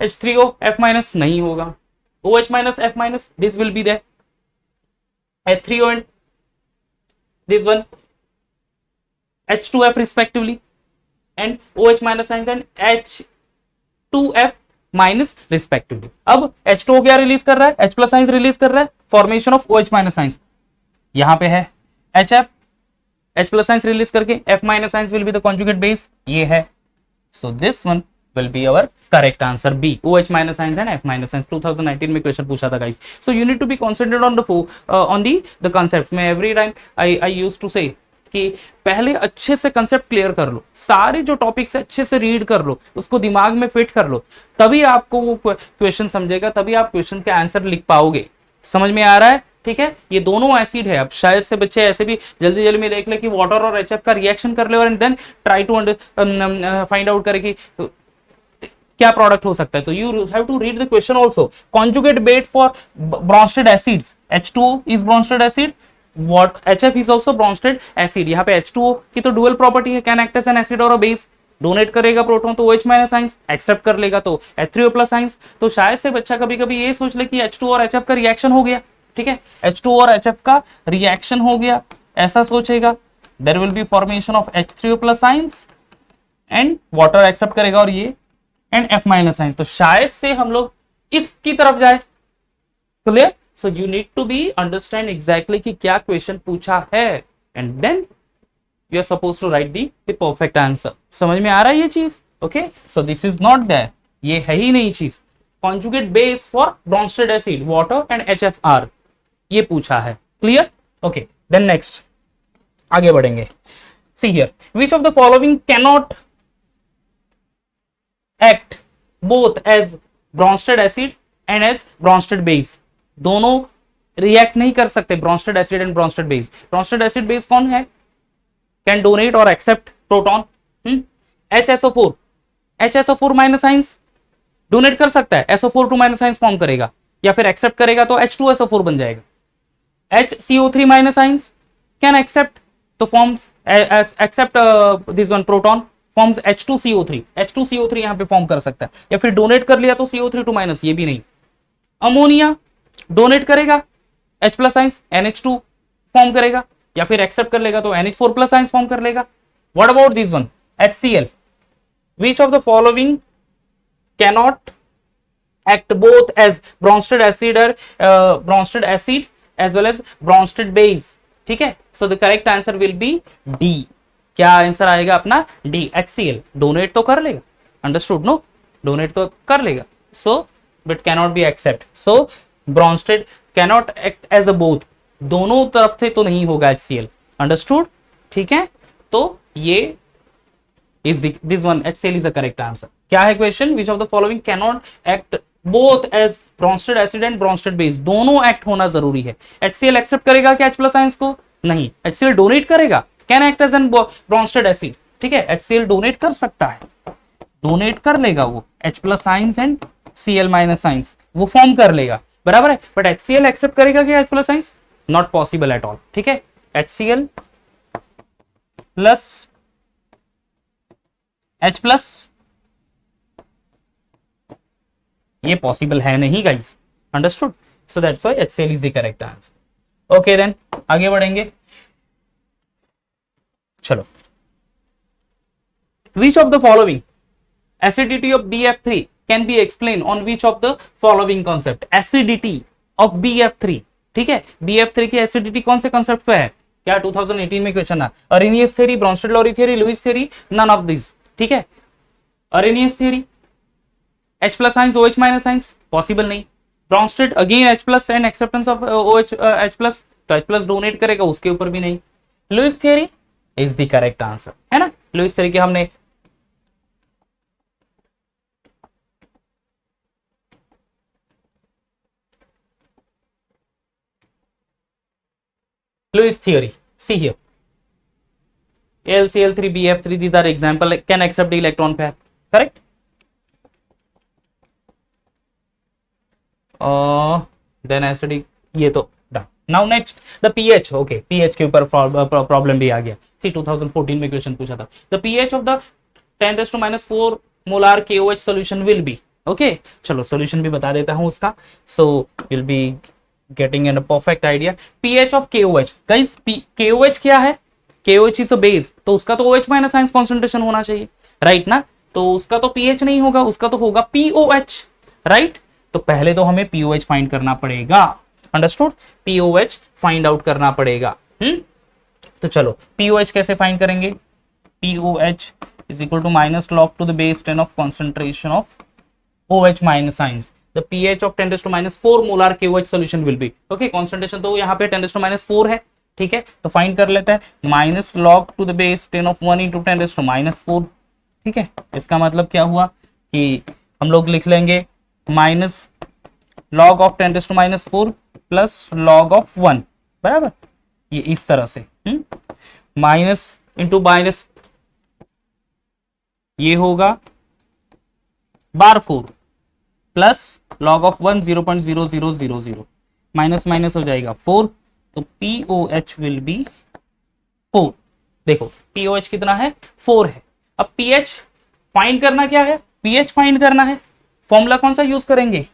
H3O F minus नहीं होगा, OH minus F minus, this will be there, H3O and this one H2F respectively, and OH minus signs and H2F minus respectively. अब H2O क्या release कर रहा है, H plus signs release कर रहा है, formation of OH minus signs। यहाँ पे है HF, H plus signs release करके F minus signs will be the conjugate base, ये है। So this one will be our correct answer, B, OH minus signs and F minus signs। 2019 में question पूछा था guys. So you need to be concentrated on the concepts। मैं every time I used to say कि पहले अच्छे से concept clear कर लो, सारे जो टॉपिक्स है अच्छे से रीड कर लो, उसको दिमाग में फिट कर लो, तभी आपको वो क्वेश्चन समझेगा, तभी आप क्वेश्चन के आंसर लिख पाओगे। समझ में आ रहा है, ठीक है। ये दोनों एसिड है। अब शायद से बच्चे ऐसे भी जल्दी जल्दी में देख ले कि वाटर और HF का रिएक्शन कर ले और then try to find out करे कि क्या प्रोडक्ट हो सकता है। तो you have to read the question also. Conjugate base for Bronsted acids, H2O is Bronsted acid, what HF is also Bronsted acid. यहाँ पे H2O की तो डुअल प्रॉपर्टी है, can act as an acid और अ बेस, डोनेट करेगा proton तो OH minus ions, accept कर लेगा तो H3O प्लस आइंस। तो शायद से बच्चा कभी कभी ये सोच ले कि H2 और HF का रिएक्शन हो गया, ठीक है, H2 और HF का रिएक्शन हो गया, ऐसा सोचेगा। There will be formation of H3O plus ions and water accept करेगा और ये एंड F माइनस आइंस। तो शायद से हम लोग इसकी तरफ जाए। Clear? So you need to be understand exactly कि क्या क्वेश्चन पूछा है and then you are suppose to write the perfect answer. समझ में आ रहा है ये चीज? Okay, so this is not there, ये है ही नहीं चीज। Conjugate base for Bronsted acid water and HFR ये पूछा है। क्लियर? ओके, देन नेक्स्ट आगे बढ़ेंगे। See here, which of the following can not act both as Bronsted acid and as Bronsted base. दोनों रिएक्ट नहीं कर सकते, Bronsted acid and Bronsted base. Bronsted acid base कौन है? कैन डोनेट और accept proton. HSO4, HSO4 minus ions donate कर सकता है, SO4 2 माइनस आइंस फॉर्म करेगा, या फिर एक्सेप्ट करेगा तो H2SO4 बन जाएगा। HCO3 minus ions can accept to forms accept this one proton forms H2CO3, H2CO3 यहां पे फॉर्म कर सकता है, या फिर डोनेट कर लिया तो CO3 2 माइनस, ये भी नहीं। अमोनिया डोनेट करेगा H plus ions NH2 form करेगा, या फिर एक्सेप्ट कर लेगा तो NH4 प्लस आइंस फॉर्म कर लेगा। What about this one HCl? Which of the following cannot act both as bronsted acid or bronsted acid as well as bronsted base? ठीक है, so the correct answer will be D। क्या answer आएगा अपना? D, HCl donate तो कर लेगा, understood no, donate तो कर लेगा, so but cannot be accept, so bronsted cannot act as a both, दोनों तरफ से तो नहीं होगा HCl, अंडरस्टूड? ठीक है, तो ये is this one HCl is the correct answer। क्या है question? which of the following cannot act both as bronsted acid and bronsted base? दोनों एक्ट होना जरूरी है। HCl एक्सेप्ट करेगा क्या H प्लस आइंस को? नहीं। HCl डोनेट करेगा, can act as an Bronsted acid, ठीक है, HCl डोनेट कर सकता है, डोनेट कर लेगा वो H plus ions and Cl minus ions वो फॉर्म कर लेगा, बराबर है। बट HCl एक्सेप्ट करेगा क्या H plus ions? Not possible at all, ठीक है। HCl प्लस H प्लस ये पॉसिबल है नहीं guys, understood? So that's why HCl is the correct answer. Okay then आगे बढ़ेंगे, चलो। Which of the following acidity of BF3 can be explain on which of the following concept? Acidity of BF3, ठीक है, BF3 की acidity कौन से concept पे है? क्या 2018 में क्वेश्चन है? Arrhenius theory, Bronsted Lowry theory, Lewis theory, none of this, ठीक है। Arrhenius theory H plus ions OH minus ions possible नहीं। Bronsted again H plus and acceptance of OH H plus, तो H plus donate करेगा, उसके ऊपर भी नहीं। Lewis theory is the correct answer, है ना। लुईस थ्योरी के हमने Lewis theory, see here, AlCl3 BF3 these are example, can accept the electron pair, correct? Then acidic ये तो done। Now next the pH, okay, pH के ऊपर problem भी आ गया। See 2014 में क्वेश्चन पूछा था, the pH of the 10⁻⁴ molar KOH solution will be, okay, चलो सॉल्यूशन भी बता देता हूं उसका, so will be getting a perfect idea। pH of KOH, guys KOH क्या है? KOH is a base, तो उसका तो OH माइनस आइंस कॉन्सेंट्रेशन होना चाहिए, राइट ना। तो उसका तो pH नहीं होगा, उसका तो होगा POH, राइट। तो पहले तो हमें POH फाइंड करना पड़ेगा, अंडरस्टूड? POH फाइंड आउट करना पड़ेगा। तो चलो POH कैसे फाइंड करेंगे? POH is equal to minus log to the base 10 of concentration of OH minus ions। The pH of 10⁻⁴ molar KOH solution will be, okay, concentration तो यहाँ पे 10⁻⁴ है, ठीक है, तो फाइंड कर लेते हैं minus log to the base 10 of 1 into 10⁻⁴, ठीक है। इसका मतलब क्या हुआ कि हम लोग लिख लेंगे minus log of 10⁻⁴ plus log of 1, बराबर, ये इस तरह से माइनस इंटू माइनस ये होगा बार 4 plus log of 1 0.0000, minus minus हो जाएगा 4, तो POH विल बी 4। देखो POH कितना है? 4 है। अब pH फाइंड करना क्या है, पीएच फाइंड करना है। फॉर्मूला कौन सा यूज करेंगे,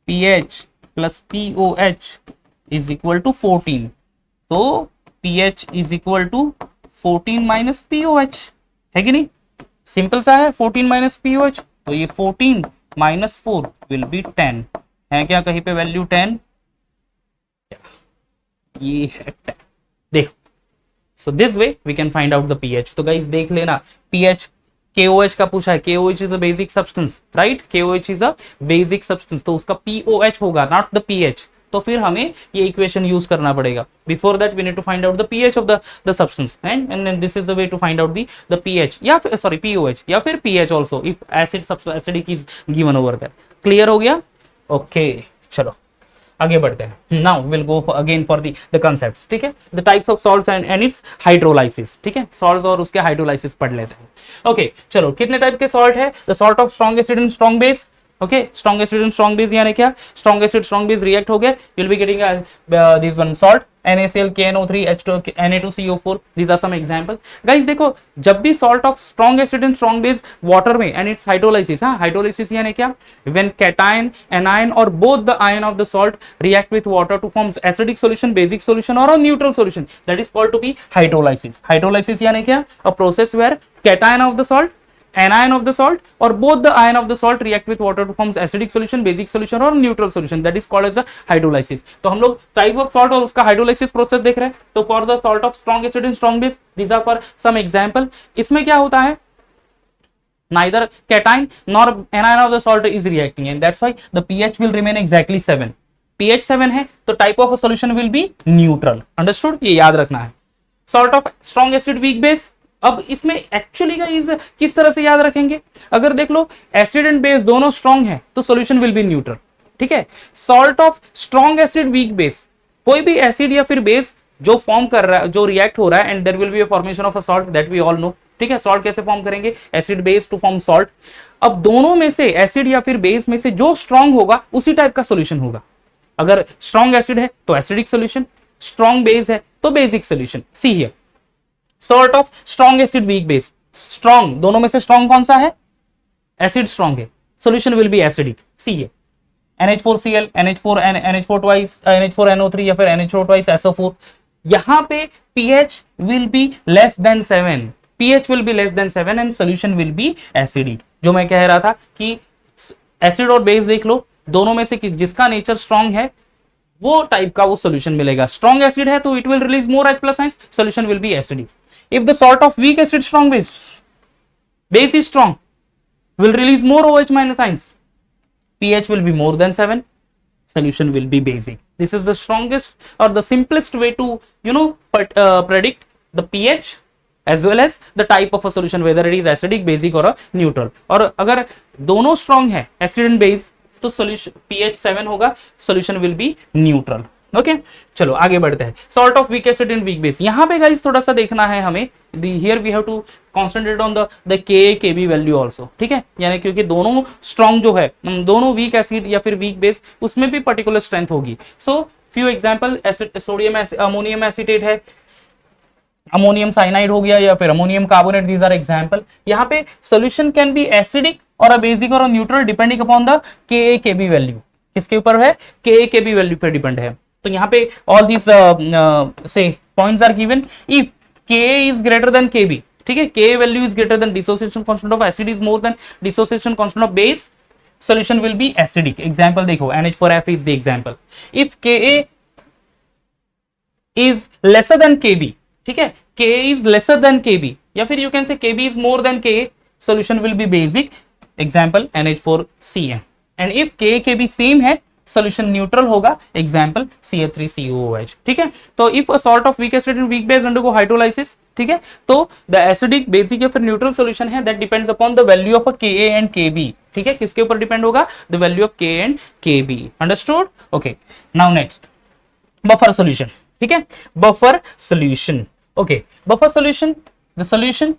pH plus pOH is equal to 14। तो pH is equal to 14 minus pOH, है कि नहीं, सिंपल सा है, 14 माइनस पीओएच। तो ये 14 माइनस 4 विल बी 10, है क्या कहीं पे वैल्यू 10, ये है 10, देखो। So this way we can find out the pH। तो गाइस देख लेना, pH KOH का पूछा है, KOH is a basic substance, right, KOH is a basic substance, तो उसका POH होगा, नॉट द pH। तो फिर हमें ये इक्वेशन यूज करना पड़ेगा। Before that we need to find out the pH of the substance, and this is the way to find out the pH, या फिर सॉरी POH या फिर pH also if acidic is given over there. Clear हो गया, okay चलो आगे बढ़ते हैं। Now will go again for the concepts, ठीक है, the types of salts and its hydrolysis, ठीक है, सॉल्ट्स और उसके हाइड्रोलाइसिस पढ़ लेते हैं। ओके चलो, कितने टाइप के सॉल्ट है, the salt of strong acid and strong base. Okay, strong acid and strong base यानी क्या, strong acid strong base react हो गए, you will be getting this one salt NaCl, KNO3, H2, Na2CO4, these are some example। Guys देखो, जब भी salt of strong acid and strong base water में and its hydrolysis, हाँ hydrolysis यानी क्या, when cation anion और both the ion of the salt react with water to forms acidic solution, basic solution और neutral solution, that is called to be hydrolysis. Hydrolysis यानी क्या, a process where cation of the salt, anion of the salt or both the ion of the salt react with water to form acidic solution, basic solution और neutral solution, that is called as a hydrolysis। तो हम लोग type of salt और उसका hydrolysis process देख रहे हैं। तो for the salt of strong acid and strong base, these are for some example। इसमें क्या होता है, neither cation nor anion of the salt is reacting and that's why the pH will remain exactly 7। pH 7 है तो type of a solution will be neutral, understood, ये याद रखना है। salt of strong acid weak base, अब इसमें actually guys किस तरह से याद रखेंगे, अगर देख लो एसिड एंड बेस दोनों स्ट्रॉन्ग है तो सॉल्यूशन विल बी न्यूट्रल, ठीक है। Salt of strong acid weak base, कोई भी एसिड या फिर बेस जो फॉर्म कर रहा है, जो रिएक्ट हो रहा है, and there will be a formation of a salt, that we all know, ठीक है। सॉल्ट कैसे फॉर्म करेंगे, acid base to form salt. अब दोनों में से एसिड या फिर बेस में से जो स्ट्रॉन्ग होगा उसी टाइप का सॉल्यूशन होगा। अगर स्ट्रॉन्ग एसिड है तो एसिडिक सॉल्यूशन, स्ट्रॉन्ग बेस है तो basic solution. See here, salt of strong acid weak base, strong, दोनों में से स्ट्रॉन्ग कौन सा है, एसिड स्ट्रॉन्ग है, सॉल्यूशन विल बी एसिडिक। सी है NH4Cl, NH4 ट्वाइस, NH4NO3 या फिर NH4 ट्वाइस SO4। यहां पे pH will be less than 7, pH will be less than 7 and solution will be acidic. जो मैं कह रहा था कि एसिड और बेस देख लो, दोनों में से जिसका नेचर स्ट्रॉन्ग है वो टाइप का वो सॉल्यूशन मिलेगा। स्ट्रॉन्ग एसिड है तो it will release more H plus ions, solution will be acidic. If the salt of weak acid strong base is strong, will release more OH minus ions, pH will be more than 7, solution will be basic। This is the strongest or the simplest way to predict the pH as well as the type of a solution, whether it is acidic, basic or a neutral। और अगर दोनों strong है acid and base तो solution pH 7 होगा, solution will be neutral। Okay चलो आगे बढ़ते हैं। Salt of weak acid and weak base, यहाँ पे गाइस थोड़ा सा देखना है हमें, here we have to concentrate on the Ka-Kb value also, ठीक है, यानी क्योंकि दोनों स्ट्रॉन्ग जो है, दोनों वीक एसिड या फिर वीक बेस, उसमें भी पर्टिकुलर स्ट्रेंथ होगी। So few example, acid sodium ammonium acetate है, अमोनियम साइनाइड हो गया या फिर ammonium carbonate, these are example. यहाँ पे सोल्यूशन कैन बी एसिडिक और अ बेसिक और neutral depending upon the Ka-Kb value. किसके ऊपर है, Ka-Kb वैल्यू पे डिपेंड है। तो यहाँ पे ऑल दिस से points are given if Ka is greater than Kb, ठीक है, Ka value is greater than dissociation constant of acid is more than dissociation constant of base, solution will be acidic. Example देखो, NH4F is the example. If Ka is lesser than Kb, ठीक है, Ka is lesser than Kb या फिर you can say Kb is more than Ka, solution will B basic. Example NH4Cl। And if Ka-Kb same है, solution neutral होगा, example CH3COOH, ठीक है। तो if a salt of weak acid and weak base undergo hydrolysis, ठीक है, तो the acidic, basic या फिर न्यूट्रल सॉल्यूशन है, that depends upon the value of a Ka and Kb, ठीक है, किसके ऊपर डिपेंड होगा, the value of Ka and Kb, understood. Okay now next, buffer solution, ठीक है, buffer solution. Okay, buffer solution, the solution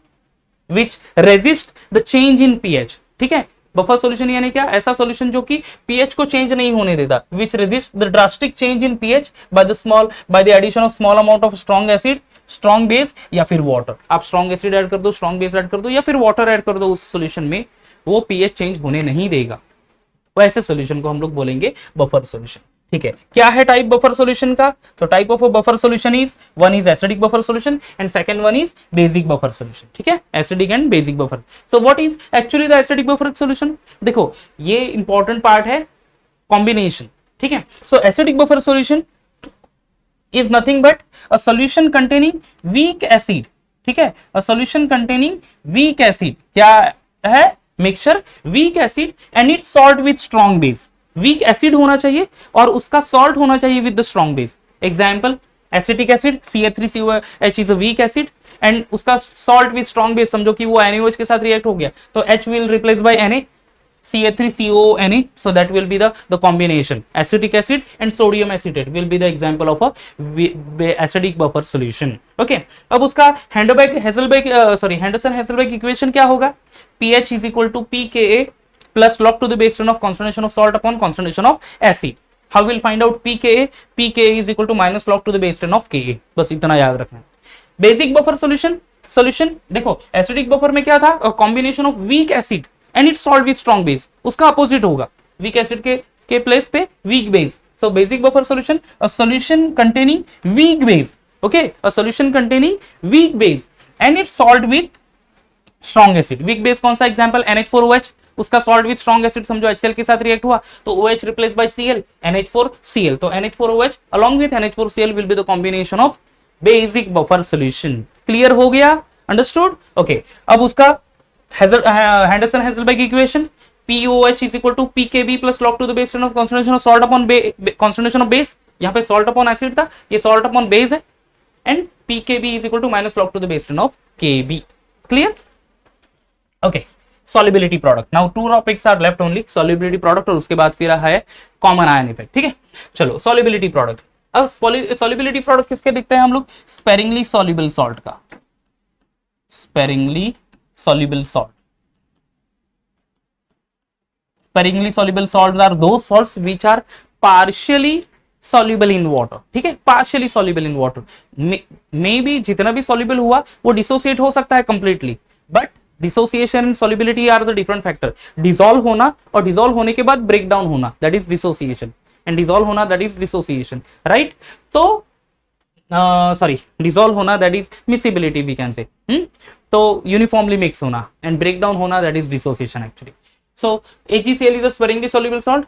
which resist the change in pH, ठीक है। Buffer solution यानी क्या, ऐसा सॉल्यूशन जो कि pH को चेंज नहीं होने देता, which resist the drastic change in pH by the addition of small amount of strong acid strong base या फिर वाटर। आप स्ट्रॉन्ग एसिड ऐड कर दो, स्ट्रॉन्ग बेस ऐड कर दो या फिर वाटर ऐड कर दो उस सॉल्यूशन में, वो पीएच चेंज होने नहीं देगा। तो ऐसे सॉल्यूशन को हम लोग बोलेंगे बफर सॉल्यूशन। ठीक है, क्या है टाइप बफर सॉल्यूशन का? तो type of buffer solution is, one is acidic buffer solution and second one is basic buffer solution. ठीक है, acidic and basic buffer. So what is actually the acidic buffer solution? देखो ये important part है, combination. ठीक है, so acidic buffer solution is nothing but a solution containing weak acid। ठीक है, a solution containing weak acid क्या है? Mixture week acid and it salt with strong base. Weak acid होना चाहिए और उसका सॉल्ट होना चाहिए with the strong base. Example acetic acid CH3COH is a weak acid and उसका सॉल्ट विद स्ट्रॉन्ग बेस, समझो कि वो NaOH के साथ रिएक्ट हो गया तो H will replace by Na, CH3CONA, so that will be the combination acetic acid and sodium acetate will be the example of a acidic buffer solution। okay, अब उसका Henderson Hasselbalch equation क्या होगा? pH is equal to pKa plus log to the base 10 of concentration of salt upon concentration of acid। how we'll find out pKa? pKa is equal to minus log to the base 10 of Ka। बस इतना याद रखना। Basic buffer solution देखो acidic buffer में क्या था? Combination of weak acid and its salt with strong base. उसका opposite होगा, वीक एसिड के प्लेस पे weak base. So basic buffer solution, a solution containing weak base. Okay, a solution containing week base and its salt with strong acid. Weak base कौन सा? Example NH4OH, उसका salt with strong acid समझो HCl के साथ react हुआ तो OH replace by Cl, NH4Cl। तो NH4OH along with NH4Cl will be the combination of basic buffer solution। Clear हो गया? अंडरस्टूड? ओके, अब उसका Henderson Hasselbalch equation POH is equal to PKB plus log to the base 10 of concentration of salt upon concentration of base। यहाँ पे salt upon acid था, ये salt upon base है and PKB is equal to minus log to the base 10 of KB। clear? okay, solubility product। now two topics are left only, solubility product और उसके बाद फिर है common ion effect। ठीक है, चलो solubility product। अब solubility product किसके दिखते हैं हम लोग? sparingly soluble salt का, sparingly soluble salt। sparingly soluble salts are those salts which are partially soluble in water। ठीक है, partially soluble in water may be जितना भी soluble हुआ वो dissociate हो सकता है completely, but dissociation and solubility are the different factor। dissolve होना और dissolve होने के बाद breakdown होना, that is dissociation, and dissolve होना that is dissociation, right? तो डिसॉल्व होना that is miscibility we can say. तो यूनिफॉर्मली मिक्स होना एंड ब्रेकडाउन होना that is dissociation actually. So AgCl is a sparingly soluble salt.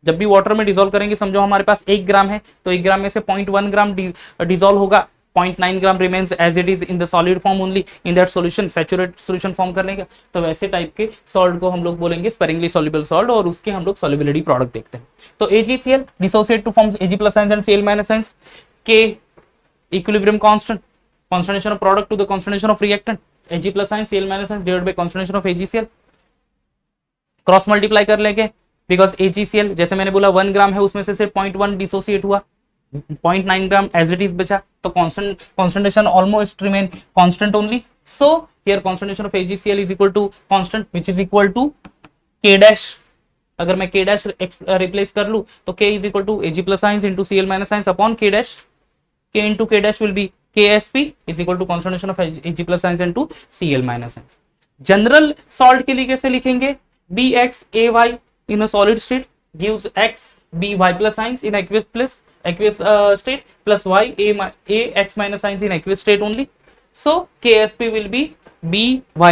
जब भी water में dissolve करेंगे, समझो हमारे पास 1 ग्राम है तो 1 ग्राम में से 0.1 ग्राम डिसॉल्व होगा, 0.9 gram remains as it is in the solid form only in that solution, saturated solution form करने का। तो वैसे टाइप के सॉल्ट को हम लोग बोलेंगे स्पेरिंगली सॉल्युबल सॉल्ट और उसके हम लोग सॉल्युबिलिटी प्रोडक्ट देखते हैं। तो AgCl dissociate two forms Ag+ ions and Cl- ions. K equilibrium constant, concentration of product to the concentration of reactant, Ag+ ions Cl- ions divided by concentration of AgCl। Cross multiply कर लेंगे because AgCl जैसे मैंने बोला 1 ग्राम है, उसमें से सिर्फ 0.1 dissociate हुआ, 0.9 ग्राम एज इट इज बचा, तो concentration almost remain constant only। so here concentration of AgCl is equal to constant which is equal to K dash। अगर मैं K dash रिप्लेस कर लूं तो K is equal to Ag+ ions into Cl- ions upon K dash। K into K dash will be KSP is equal to concentration of Ag+ ions into Cl- ions। General salt के लिए कैसे लिखेंगे? BXAY in a solid state gives X By+ ions in aqueous state plus Y Ax- ions in aqueous state only। so KSP will be By+,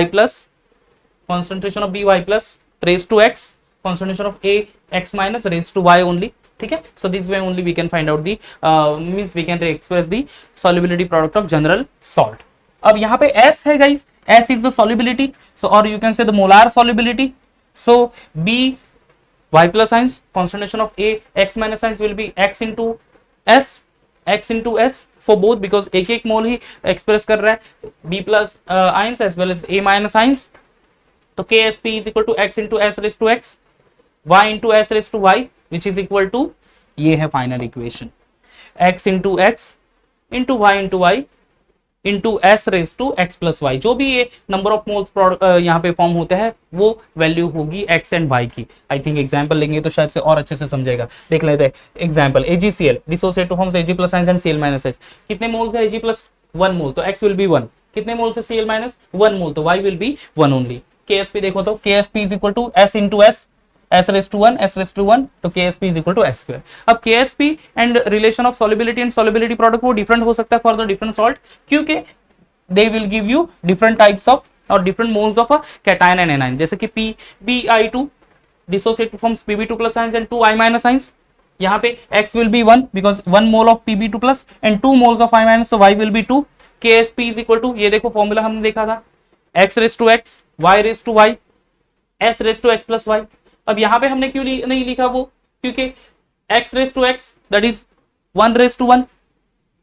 concentration of By+ raised to X, concentration of Ax- raised to Y only। ठीक है, so this way only we can find out the means we can express the solubility product of general salt। अब यहाँ पे S है guys, S is the solubility, so or you can say the molar solubility। so By+ ions, concentration of Ax- ions will be X into S for both because एक मोल ही express कर रहा है B+ ions as well as A- ions। तो KSP is equal to X into S raised to X, Y into S raised to Y which is equal to, ये है final equation, X into X into Y into Y into S raised to X plus Y। जो भी ये number of moles यहाँ पे form होते हैं वो वैल्यू होगी X एंड Y की। आई थिंक एग्जांपल लेंगे तो शायद से और अच्छे से समझेगा। देख लेते हैं example. AgCl dissociate two forms Ag+ ions and Cl- ions। कितने मोल्स है Ag+? 1 मोल, तो x विल बी 1। कितने मोल से Cl माइनस 1 मोल, तो y will be 1 only. KSP देखो तो KSP is equal to S into S, s raise to 1 s raise to 1, तो KSP is equal to s square. अब KSP and relation of solubility and solubility product वो different हो सकता है for the different salt, क्योंकि they will give you different types of or different moles of a cation and anion, जैसे कि PbI2 dissociate forms Pb2 plus ions and 2 I minus ions। यहाँ पे x will be 1 because 1 mole of Pb2 plus and 2 moles of I minus, so y will be 2। KSP is equal to, ये देखो formula हमने देखा था, x raised to x, y raised to y, s raised to x plus y। अब यहाँ पे हमने क्यों नहीं लिखा वो, क्योंकि x raised to x that is 1 raised to 1,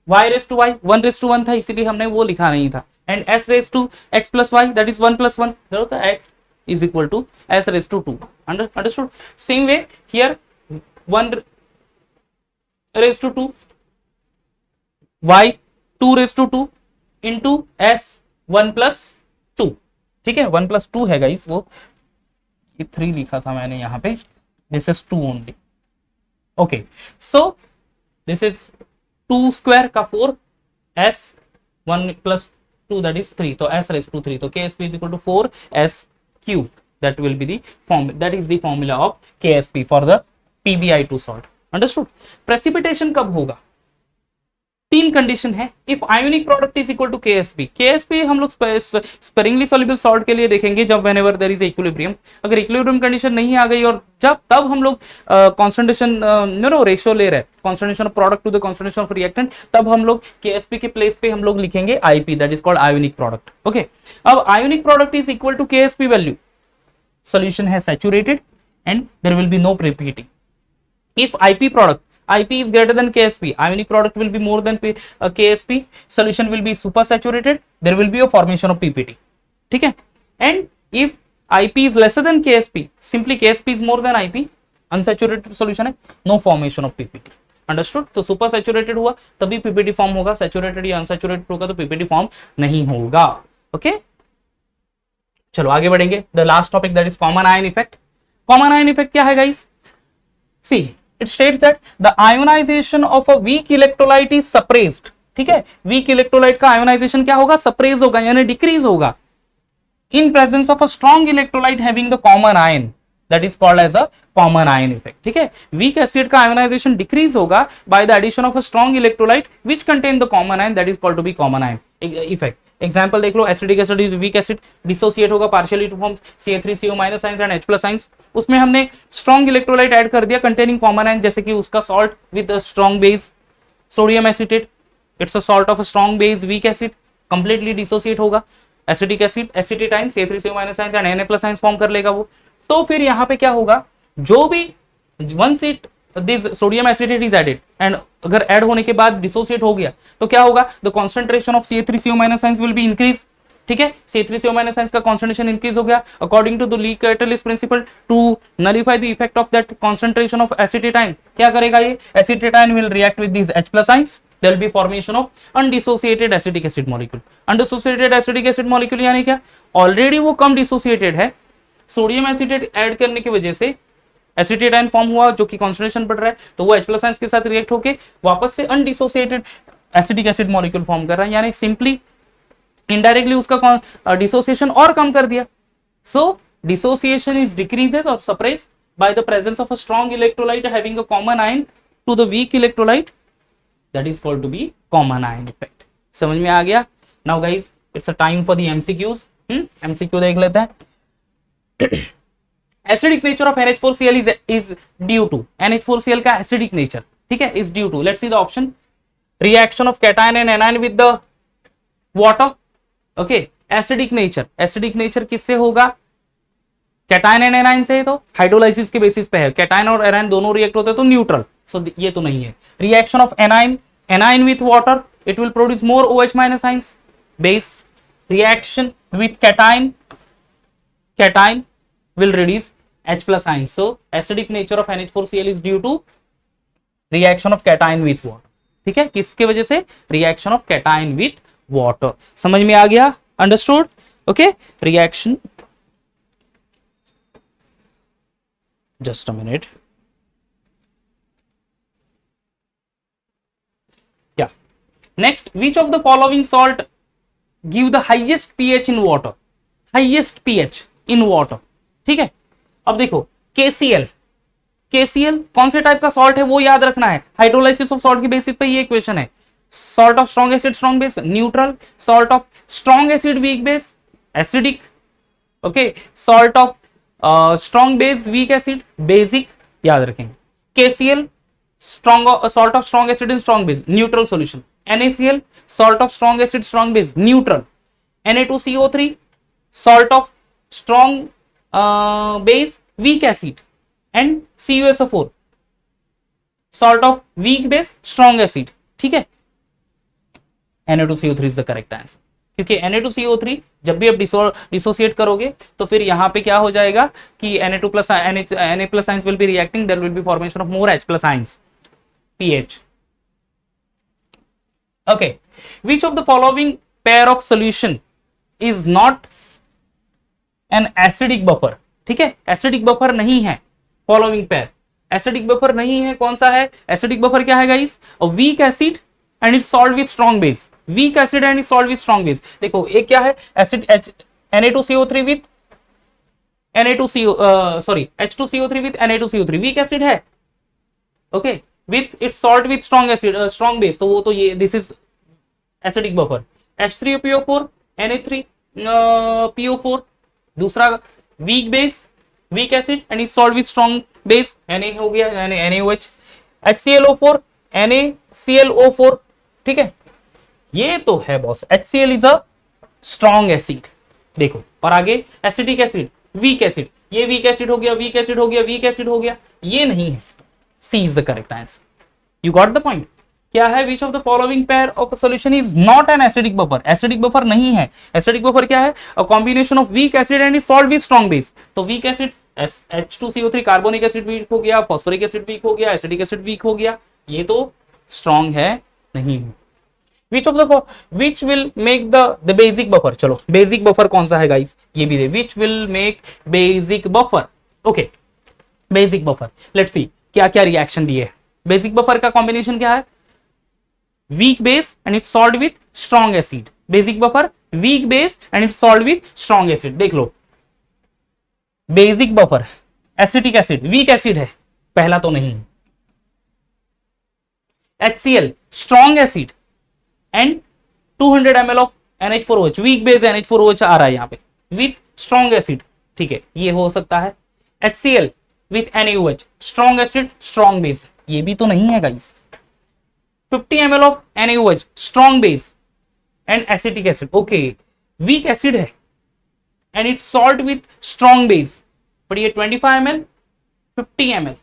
y raised to y 1 raised to 1 था, इसीलिए हमने वो लिखा नहीं था। And s raised to x plus y that is 1 plus 1, जरूरत है x is equal to s raised to 2। Understood? Same way here 1 raised to 2, y 2 raised to 2 into s 1 plus 2। ठीक है, 1 plus 2 है गाइस, वो 3 लिखा था मैंने यहाँ पे, this is 2 only. Okay, so this is 2 square का 4, s 1 plus 2 that is 3, तो s raised to 3, तो KSP is equal to 4s cube, that will be the form, that is the formula of KSP for the PbI2 salt। Understood? Precipitation कब होगा, 3 condition है। If ionic product is equal to KSP, KSP हम लोग sparingly soluble salt के लिए देखेंगे जब whenever there is equilibrium. अगर इक्विलिब्रियम कंडीशन नहीं आ गई और जब तब हम लोग कॉन्सेंट्रेशन रेशियो ले रहे हैं, concentration of product to the concentration of reactant, तब हम लोग KSP के प्लेस पे हम लोग लिखेंगे IP, that is called ionic product. Okay, अब ionic product is equal to KSP value, solution है saturated and there will be no preheating. If IP is greater than KSP, ionic product will be more than KSP, solution will be supersaturated, there will be a formation of PPT। ठीक है, and if IP is lesser than KSP, simply KSP is more than IP, unsaturated solution है, no formation of PPT। Understood? तो supersaturated हुआ तभी PPT form होगा, saturated या unsaturated होगा तो PPT फॉर्म नहीं होगा। ओके, चलो आगे बढ़ेंगे। The last topic that is common ion effect. Common ion effect क्या है guys? See, it states that the ionization of a weak electrolyte is suppressed। ठीक है, वीक इलेक्ट्रोलाइट का आयोनाइजेशन क्या होगा, सप्रेस होगा यानी डिक्रीज होगा in presence of a strong electrolyte having the common ion, that is called as a common ion effect. ठीक है, वीक एसिड का आयोनाइजेशन डिक्रीज होगा by the addition of a strong electrolyte which contain the common ion, that is called to be common ion effect. Example देख लो, acidic acid is weak acid, dissociate होगा partially to form CH3CO- ions and H+ ions. उसमें हमने strong electrolyte add कर दिया containing common ion, जैसे कि उसका salt with strong base sodium acetate, it's a salt of a strong base weak acid, completely dissociate होगा। Acidic acid acetate ion CH3CO- ions and Na+ ions form कर लेगा वो। तो फिर यहाँ पे क्या होगा, जो भी once it this sodium acetate is added and अगर ऐड होने के बाद डिसोसिएट हो गया तो क्या होगा, the concentration of CH3CO- ions will be increase. ठीक है, CH3CO- आयंस का कॉन्सेंट्रेशन इंक्रीज हो गया अकॉर्डिंग टू द ली कैटलिस्ट principle to nullify the effect of that concentration of acetate ion. क्या करेगा ये, acetate ion will react with this H+ ions, there will be formation of undissociated acetic acid molecule। undissociated acetic acid molecule यानी क्या, already वो कम dissociated है, sodium acetate add करने की वजह से एसिटेटाइन फॉर्म हुआ जो कि कॉन्सेंट्रेशन बढ़ रहा है, तो वो H+ आयंस के साथ रिएक्ट होके वापस से undissociated acetic acid molecule form कर रहा है, यानी सिंपली इनडायरेक्टली उसका डिसोसिएशन और कम कर दिया। सो डिसोसिएशन इज डिक्रीजेस और suppress by the presence of a strong electrolyte having a common ion to the weak electrolyte, that is called to be common ion effect. समझ में आ गया? Now guys it's a time for the MCQs। MCQ देख लेते हैं। Acidic nature of NH4Cl is due to, NH4Cl का acidic nature, ठीक है, is due to, let's see the option, reaction of cation and anion with the water। Okay, acidic nature किससे होगा, cation and anion से, तो hydrolysis के basis पे है, कैटायन और एनायन दोनों रिएक्ट होते हैं तो न्यूट्रल, सो ये तो नहीं है। Reaction of anion with water, it will produce more OH- ions, base reaction with cation will reduce H+ ions, so acidic nature of NH4Cl is due to reaction of cation with water। ठीक है, किसके वजह से, reaction of cation with water। समझ में आ गया? Understood? Okay, reaction, just a minute, क्या next, which of the following salt give the highest pH in water, highest pH in water, ठीक है। अब देखो KCl, KCl कौन से टाइप का सॉल्ट है वो याद रखना है, हाइड्रोलाइसिस ऑफ सॉल्ट की बेसिस पे ये इक्वेशन है। Salt of strong acid strong base neutral, salt of strong acid weak base acidic, okay, salt of strong base weak acid basic, याद रखेंगे। KCl strong salt of strong acid in strong base neutral solution, NaCl salt of strong acid strong base neutral, Na2CO3 salt of strong base weak acid, and CuSO4 salt of weak base strong acid, ठीक है। Na2CO3 is the correct answer, क्योंकि Na2CO3 जब भी आप dissociate करोगे तो फिर यहाँ पे क्या हो जाएगा कि Na2 plus Na plus ions will be reacting, there will be formation of more H plus ions, pH. Okay, which of the following pair of solution is not an acidic buffer, ठीक है, acidic buffer नहीं है। Following pair acidic buffer नहीं है, कौन सा है? Acidic buffer क्या है guys? A weak acid and its salt with strong base, weak acid and its salt with strong base. देखो एक क्या है, acid Na2CO3 with H2CO3 with Na2CO3, weak acid है, okay, with its salt with strong acid strong base, तो वो तो ये this is acidic buffer. H3PO4 Na3PO4 दूसरा weak base weak acid and is salt with strong base, Na हो गया NaOH, HClO4 NaClO4, ठीक है, ये तो है boss. HCl is a strong acid, देखो, और आगे एसिडिक एसिड वीक एसिड, ये वीक एसिड हो गया, वीक एसिड हो गया, वीक एसिड हो गया, ये नहीं है। C is the correct answer, you got the point. क्या है? Which of the following pair of solution is not an acidic buffer, acidic buffer नहीं है। एसिडिक बफर क्या है? A combination of weak acid and is salt with strong base, तो weak acid H2CO3 carbonic acid weak हो गया, phosphoric acid weak हो गया, acidic acid weak हो गया, ये तो स्ट्रॉन्ग है नहीं है। Which of the which will make the basic buffer, चलो बेसिक बफर कौन सा है गाइस, ये भी दे, which will make basic buffer, okay, basic buffer, let's see क्या क्या रिएक्शन दिए। बेसिक बफर का कॉम्बिनेशन क्या है? weak base and it's solved with strong acid, basic buffer weak base and it's solved with strong acid। देख लो, basic buffer acetic acid weak acid है, पहला तो नहीं। HCl strong acid and 200 ml of NH4OH, weak base NH4OH आ रहा है यहाँ पे विथ स्ट्रॉन्ग एसिड, ठीक है, ये हो सकता है। HCl with NaOH strong acid strong base, ये भी तो नहीं है guys. 50 ml of NaOH strong base and acetic acid, okay, weak acid है and it's salt with strong base, but ये 25 ml 50 ml,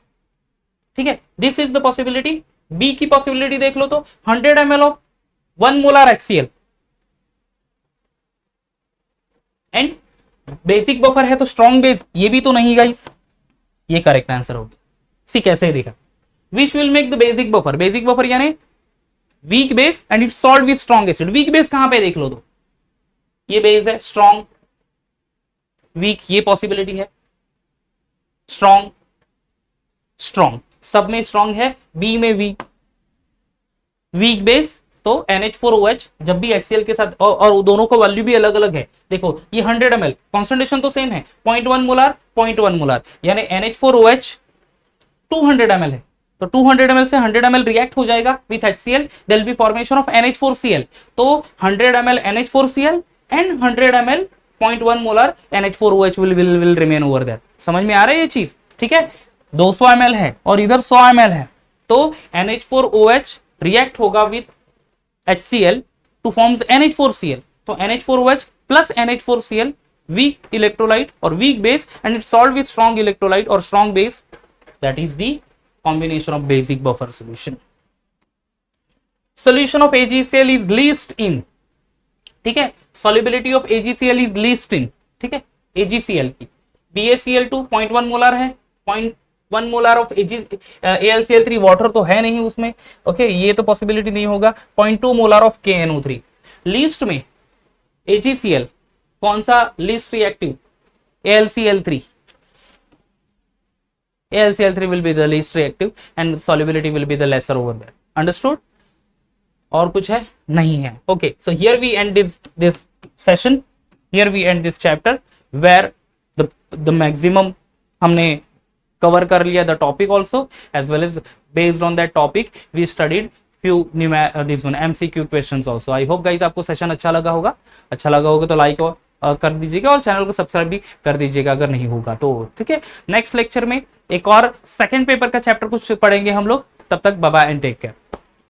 ठीक है, this is the possibility। B की possibility देख लो तो 100 ml of 1 molar HCl and basic buffer है तो strong base, ये भी तो नहीं गाइस, ये करेक्ट आंसर होगा। सी कैसे देखा, which will make the basic buffer, basic buffer यानी week base and it salt with strong acid. Weak base कहां पे देख लो तो ये बेस है, स्ट्रॉन्ग वीक, ये पॉसिबिलिटी है, स्ट्रॉन्ग स्ट्रॉन्ग, सब में स्ट्रॉन्ग है, बी में वीक, वीक बेस तो NH4OH जब भी HCl के साथ, और दोनों का वैल्यू भी अलग अलग है। देखो ये 100 ml कॉन्सेंट्रेशन तो सेम है, 0.1 मोलार 0.1 मोलार, यानी NH4OH 200 ml है, तो 200 ml से 100 ml रिएक्ट हो जाएगा with HCl, there will be formation of NH4Cl, तो 100 ml NH4Cl and 100 ml 0.1 molar NH4OH will remain over there। समझ में आ रहा है ये चीज, ठीक है। 200 ml है और इधर 100 ml है, तो NH4OH रिएक्ट होगा with HCl two forms NH4Cl, तो NH4OH plus NH4Cl weak electrolyte और weak base and it solve with strong electrolyte और strong base, that is the combination of basic buffer solution। solution of AgCl is least in, ठीक है, solubility of AgCl is least in, ठीक है, AgCl की BaCl2 0.1 molar है, 0.1 molar of AlCl3 water तो है नहीं उसमें, ओके, ये तो पॉसिबिलिटी नहीं होगा। 0.2 मोलर ऑफ KNO3। लीस्ट में AgCl कौन सा least reactive? AlCl3, AlCl3 will be the least reactive and solubility will be the lesser over there, understood? और कुछ है नहीं है। Okay, so here we end this session, here we end this chapter where the maximum हमने cover कर लिया the topic also, as well as based on that topic we studied few this one MCQ questions also. I hope guys आपको session अच्छा लगा होगा, अच्छा लगा होगा तो लाइक कर दीजिएगा और चैनल को सब्सक्राइब भी कर दीजिएगा अगर नहीं होगा तो, ठीक है। नेक्स्ट लेक्चर में एक और सेकंड पेपर का चैप्टर कुछ पढ़ेंगे हम लोग, तब तक bye bye and take care.